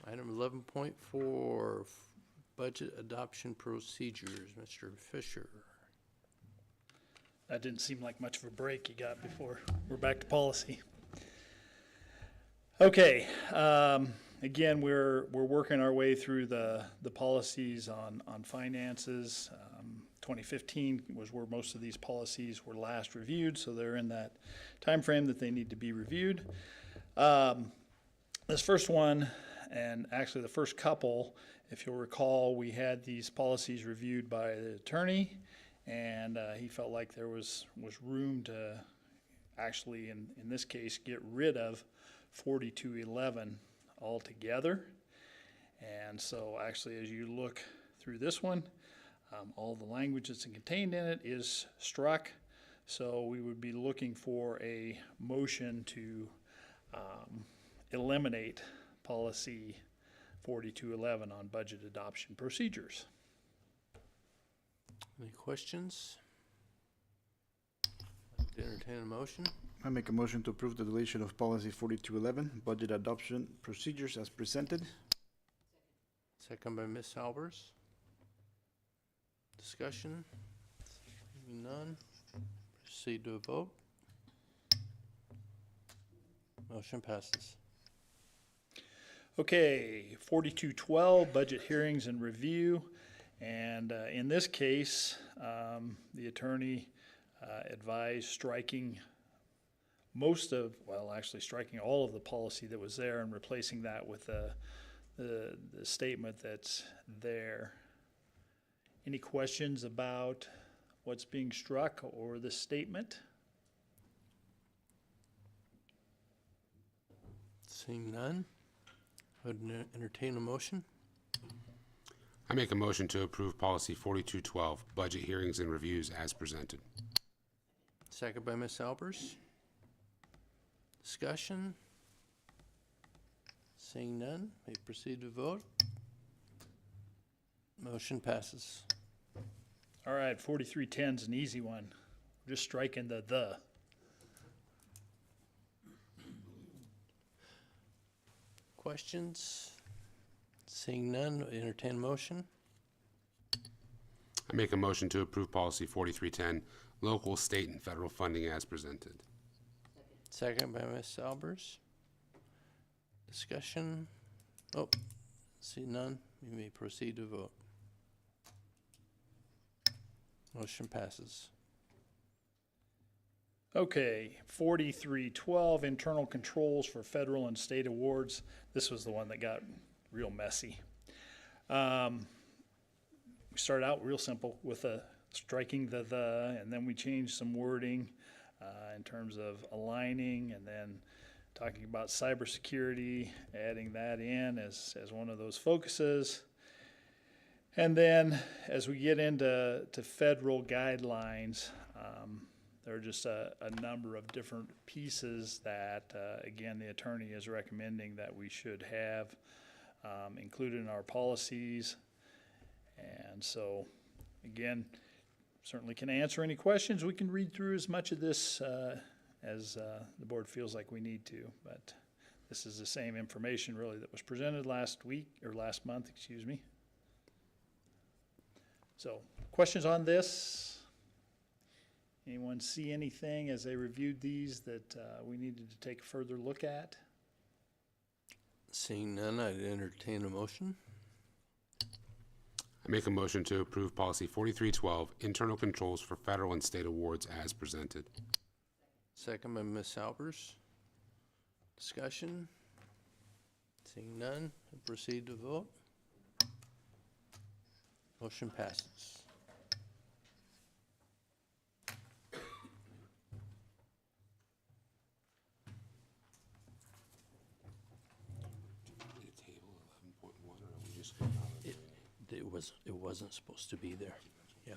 Item 11.4, budget adoption procedures. Mr. Fisher. That didn't seem like much of a break you got before we're back to policy. Okay, again, we're working our way through the policies on finances. 2015 was where most of these policies were last reviewed, so they're in that time frame that they need to be reviewed. This first one, and actually the first couple, if you'll recall, we had these policies reviewed by the attorney, and he felt like there was room to actually, in this case, get rid of 4211 altogether. And so actually, as you look through this one, all the language that's contained in it is struck. So we would be looking for a motion to eliminate policy 4211 on budget adoption procedures. Any questions? Entertain a motion. I make a motion to approve the deletion of policy 4211, budget adoption procedures as presented. Second by Ms. Albers. Discussion? Seeing none. Proceed to a vote. Motion passes. Okay, 4212, budget hearings and review. And in this case, the attorney advised striking striking all of the policy that was there and replacing that with the statement that's there. Any questions about what's being struck or the statement? Seeing none, I would entertain a motion. I make a motion to approve policy 4212, budget hearings and reviews as presented. Second by Ms. Albers. Discussion? Seeing none, may proceed to vote. Motion passes. All right, 4310 is an easy one. We're just striking the. Questions? Seeing none, entertain motion. I make a motion to approve policy 4310, local, state, and federal funding as presented. Second by Ms. Albers. Discussion? Oh, see none. You may proceed to vote. Motion passes. Okay, 4312, internal controls for federal and state awards. This was the one that got real messy. We started out real simple with striking the, and then we changed some wording in terms of aligning, and then talking about cybersecurity, adding that in as one of those focuses. And then as we get into federal guidelines, there are just a number of different pieces that, again, the attorney is recommending that we should have included in our policies. And so, again, certainly can answer any questions. We can read through as much of this as the board feels like we need to, but this is the same information really that was presented last month, excuse me. So, questions on this? Anyone see anything as they reviewed these that we needed to take a further look at? Seeing none, I'd entertain a motion. I make a motion to approve policy 4312, internal controls for federal and state awards as presented. Second by Ms. Albers. Discussion? Seeing none, I'll proceed to vote. Motion passes. It wasn't supposed to be there. Yeah.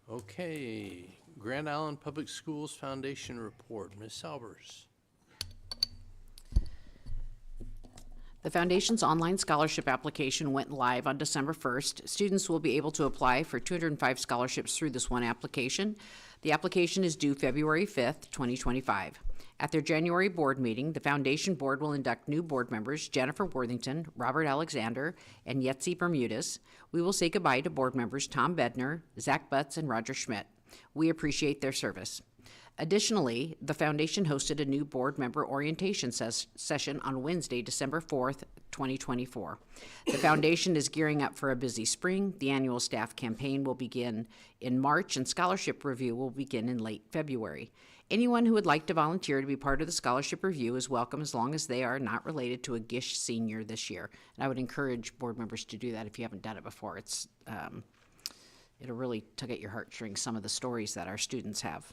Okay, Grand Island Public Schools Foundation report. Ms. Albers. The Foundation's online scholarship application went live on December 1st. Students will be able to apply for 205 scholarships through this one application. The application is due February 5th, 2025. At their January board meeting, the Foundation Board will induct new board members Jennifer Worthington, Robert Alexander, and Yetzi Bermudez. We will say goodbye to board members Tom Bedner, Zach Butts, and Roger Schmidt. We appreciate their service. Additionally, the Foundation hosted a new board member orientation session on Wednesday, December 4th, 2024. The Foundation is gearing up for a busy spring. The annual staff campaign will begin in March, and scholarship review will begin in late February. Anyone who would like to volunteer to be part of the scholarship review is welcome as long as they are not related to a GISH senior this year. And I would encourage board members to do that if you haven't done it before. It'll really tug at your heartstrings, some of the stories that our students have.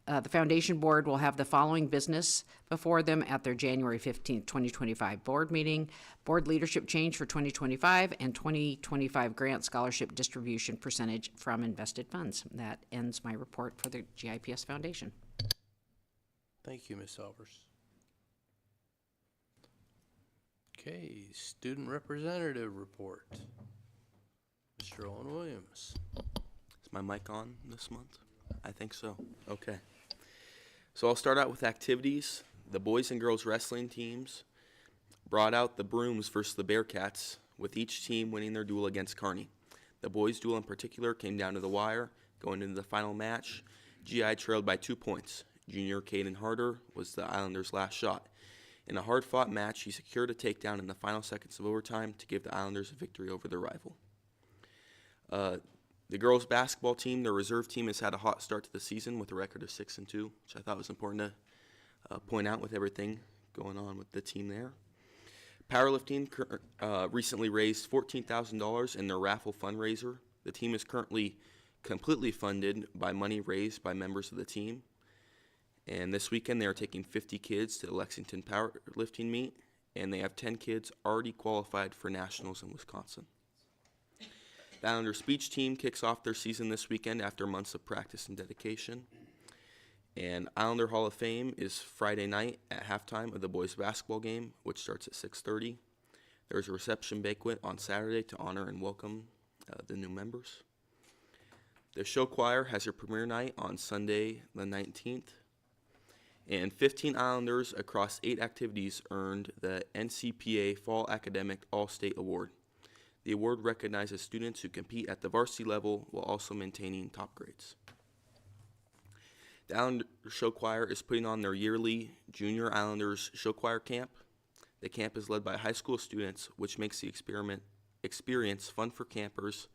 The Foundation Board will have the following business before them at their January 15th, 2025 board meeting: board leadership change for 2025 and 2025 grant scholarship distribution percentage from invested funds. That ends my report for the GIPS Foundation. Thank you, Ms. Albers. Okay, student representative report. Mr. Owen Williams. Is my mic on this month? I think so. Okay. So I'll start out with activities. The boys and girls wrestling teams brought out the Brooms versus the Bearcats, with each team winning their duel against Kearney. The boys' duel in particular came down to the wire. Going into the final match, GI trailed by 2 points. Junior Caden Harder was the Islanders' last shot. In a hard-fought match, he secured a takedown in the final seconds of overtime to give the Islanders a victory over their rival. The girls' basketball team, their reserve team, has had a hot start to the season with a record of 6-2, which I thought was important to point out with everything going on with the team there. Powerlifting recently raised $14,000 in their raffle fundraiser. The team is currently completely funded by money raised by members of the team. And this weekend they are taking 50 kids to the Lexington powerlifting meet, and they have 10 kids already qualified for nationals in Wisconsin. The Islander speech team kicks off their season this weekend after months of practice and dedication. And Islander Hall of Fame is Friday night at halftime of the boys basketball game, which starts at 6:30. There's a reception banquet on Saturday to honor and welcome the new members. The show choir has their premiere night on Sunday the 19th. And 15 Islanders across 8 activities earned the NCPA Fall Academic All-State Award. The award recognizes students who compete at the varsity level while also maintaining top grades. The Islander Show Choir is putting on their yearly Junior Islanders Show Choir Camp. The camp is led by high school students, which makes the experience fun for campers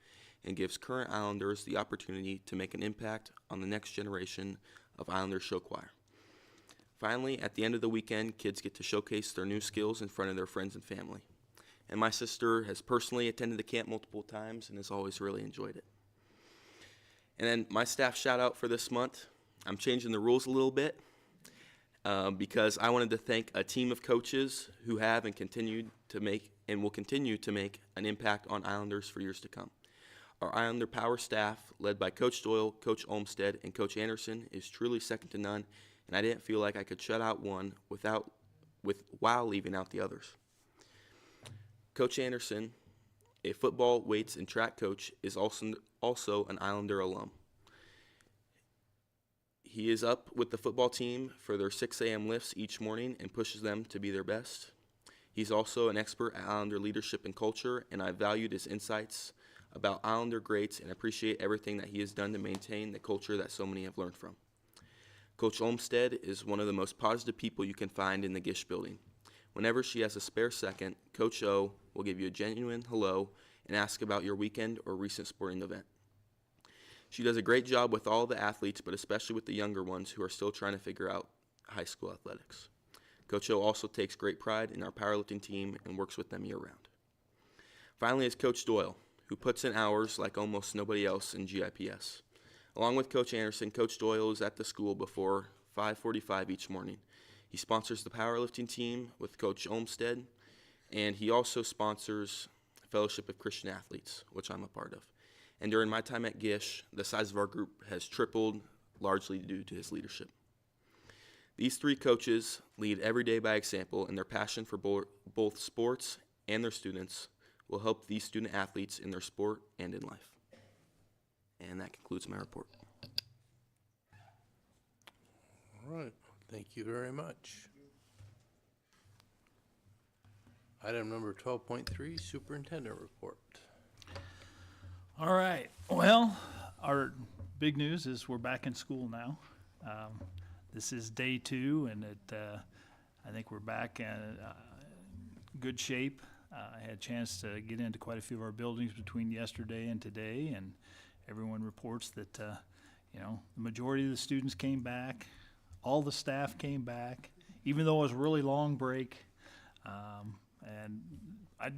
and gives current Islanders the opportunity to make an impact on the next generation of Islanders Show Choir. Finally, at the end of the weekend, kids get to showcase their new skills in front of their friends and family. And my sister has personally attended the camp multiple times and has always really enjoyed it. And then my staff shout out for this month. I'm changing the rules a little bit because I wanted to thank a team of coaches who have and will continue to make an impact on Islanders for years to come. Our Islander Power staff, led by Coach Doyle, Coach Olmsted, and Coach Anderson, is truly second to none, and I didn't feel like I could shut out one while leaving out the others. Coach Anderson, a football, weights, and track coach, is also an Islander alum. He is up with the football team for their 6 a.m. lifts each morning and pushes them to be their best. He's also an expert at Islander leadership and culture, and I valued his insights about Islander greats and appreciate everything that he has done to maintain the culture that so many have learned from. Coach Olmsted is one of the most positive people you can find in the Gish building. Whenever she has a spare second, Coach O will give you a genuine hello and ask about your weekend or recent sporting event. She does a great job with all the athletes, but especially with the younger ones who are still trying to figure out high school athletics. Coach O also takes great pride in our powerlifting team and works with them year-round. Finally is Coach Doyle, who puts in hours like almost nobody else in GIPS. Along with Coach Anderson, Coach Doyle is at the school before 5:45 each morning. He sponsors the powerlifting team with Coach Olmsted, and he also sponsors Fellowship of Christian Athletes, which I'm a part of. And during my time at Gish, the size of our group has tripled, largely due to his leadership. These three coaches lead every day by example, and their passion for both sports and their students will help these student athletes in their sport and in life. And that concludes my report. All right, thank you very much. Item number 12.3, Superintendent Report. All right, well, our big news is we're back in school now. This is day 2, and I think we're back in good shape. I had a chance to get into quite a few of our buildings between yesterday and today, and everyone reports that, the majority of the students came back, all the staff came back, even though it was a really long break. And I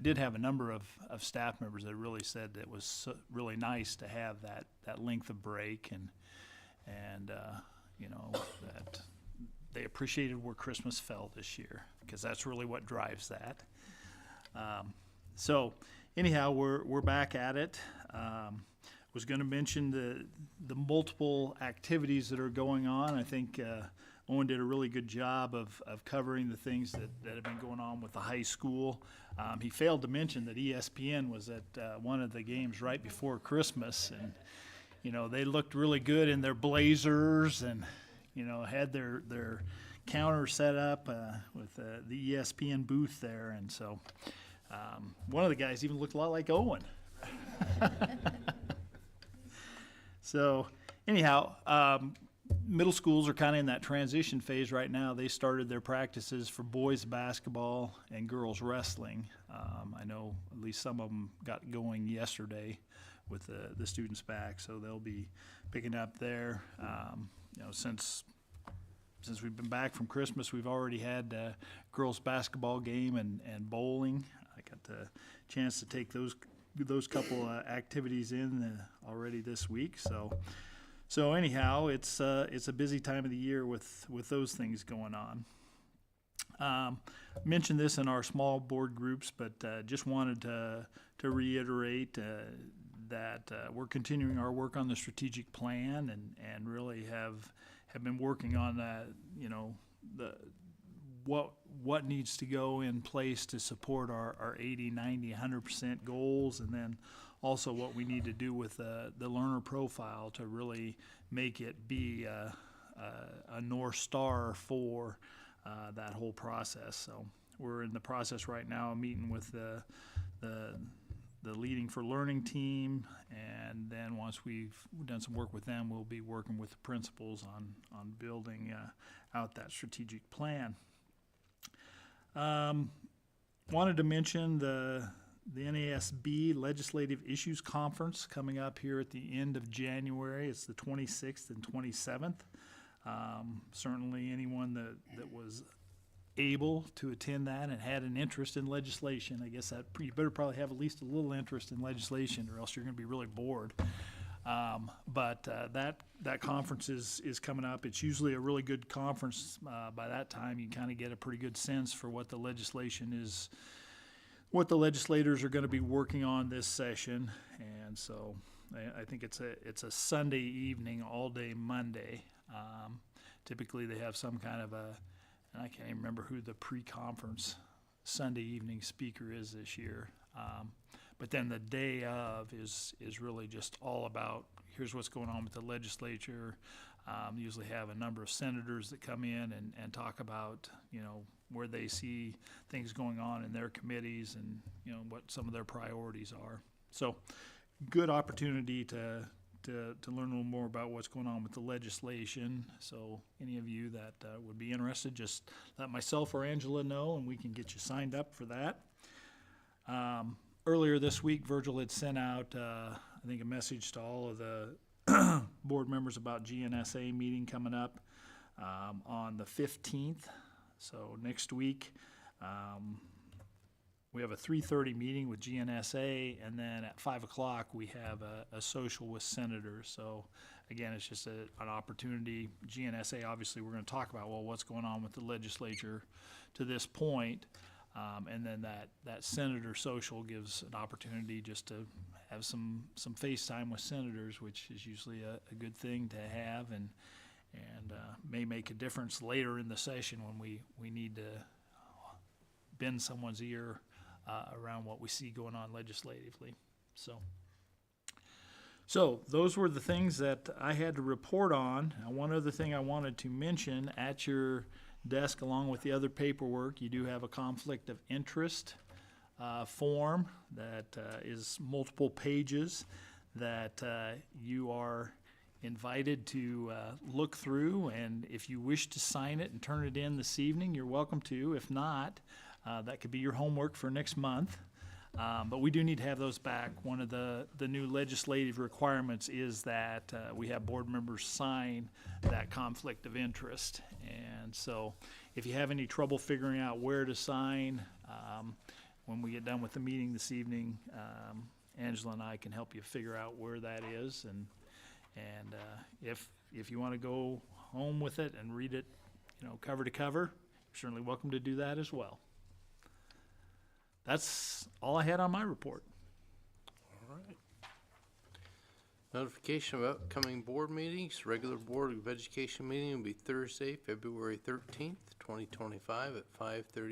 did have a number of staff members that really said that it was really nice to have that length of break, and that they appreciated where Christmas fell this year, because that's really what drives that. So anyhow, we're back at it. Was going to mention the multiple activities that are going on. I think Owen did a really good job of covering the things that have been going on with the high school. He failed to mention that ESPN was at one of the games right before Christmas, and they looked really good in their blazers, and had their counter set up with the ESPN booth there, and so one of the guys even looked a lot like Owen. So anyhow, middle schools are kind of in that transition phase right now. They started their practices for boys basketball and girls wrestling. I know at least some of them got going yesterday with the students back, so they'll be picking up there. Since we've been back from Christmas, we've already had girls basketball game and bowling. I got the chance to take those couple activities in already this week. So anyhow, it's a busy time of the year with those things going on. Mentioned this in our small board groups, but just wanted to reiterate that we're continuing our work on the strategic plan, and really have been working on that. What needs to go in place to support our 80, 90, 100% goals, and then also what we need to do with the learner profile to really make it be a North Star for that whole process. So we're in the process right now of meeting with the the Leading for Learning team, and then once we've done some work with them, we'll be working with the principals on building out that strategic plan. Wanted to mention the NASB Legislative Issues Conference coming up here at the end of January. It's the 26th and 27th. Certainly anyone that was able to attend that and had an interest in legislation, I guess that you better probably have at least a little interest in legislation, or else you're going to be really bored. But that conference is coming up. It's usually a really good conference. By that time, you kind of get a pretty good sense for what the legislation is, what the legislators are going to be working on this session. And so I think it's a Sunday evening, all day Monday. Typically, they have some kind of and I can't even remember who the pre-conference Sunday evening speaker is this year. But then the day of is really just all about, here's what's going on with the legislature. Usually have a number of senators that come in and talk about, where they see things going on in their committees and, what some of their priorities are. So good opportunity to learn a little more about what's going on with the legislation. So any of you that would be interested, just let myself or Angela know, and we can get you signed up for that. Earlier this week, Virgil had sent out, I think, a message to all of the board members about GNSA meeting coming up on the 15th. So next week, we have a 3:30 meeting with GNSA, and then at 5 o'clock we have a social with senators. So again, it's just an opportunity. GNSA, obviously, we're going to talk about, what's going on with the legislature to this point. And then that senator social gives an opportunity just to have some FaceTime with senators, which is usually a good thing to have, and may make a difference later in the session when we need to bend someone's ear around what we see going on legislatively. So those were the things that I had to report on. One other thing I wanted to mention, at your desk along with the other paperwork, you do have a conflict of interest form that is multiple pages that you are invited to look through, and if you wish to sign it and turn it in this evening, you're welcome to. If not, that could be your homework for next month. But we do need to have those back. One of the new legislative requirements is that we have board members sign that conflict of interest. And so if you have any trouble figuring out where to sign, when we get done with the meeting this evening, Angela and I can help you figure out where that is. And if you want to go home with it and read it, cover to cover, you're certainly welcome to do that as well. That's all I had on my report. All right. Notification of upcoming board meetings. Regular Board of Education meeting will be Thursday, February 13th, 2025 at 5:30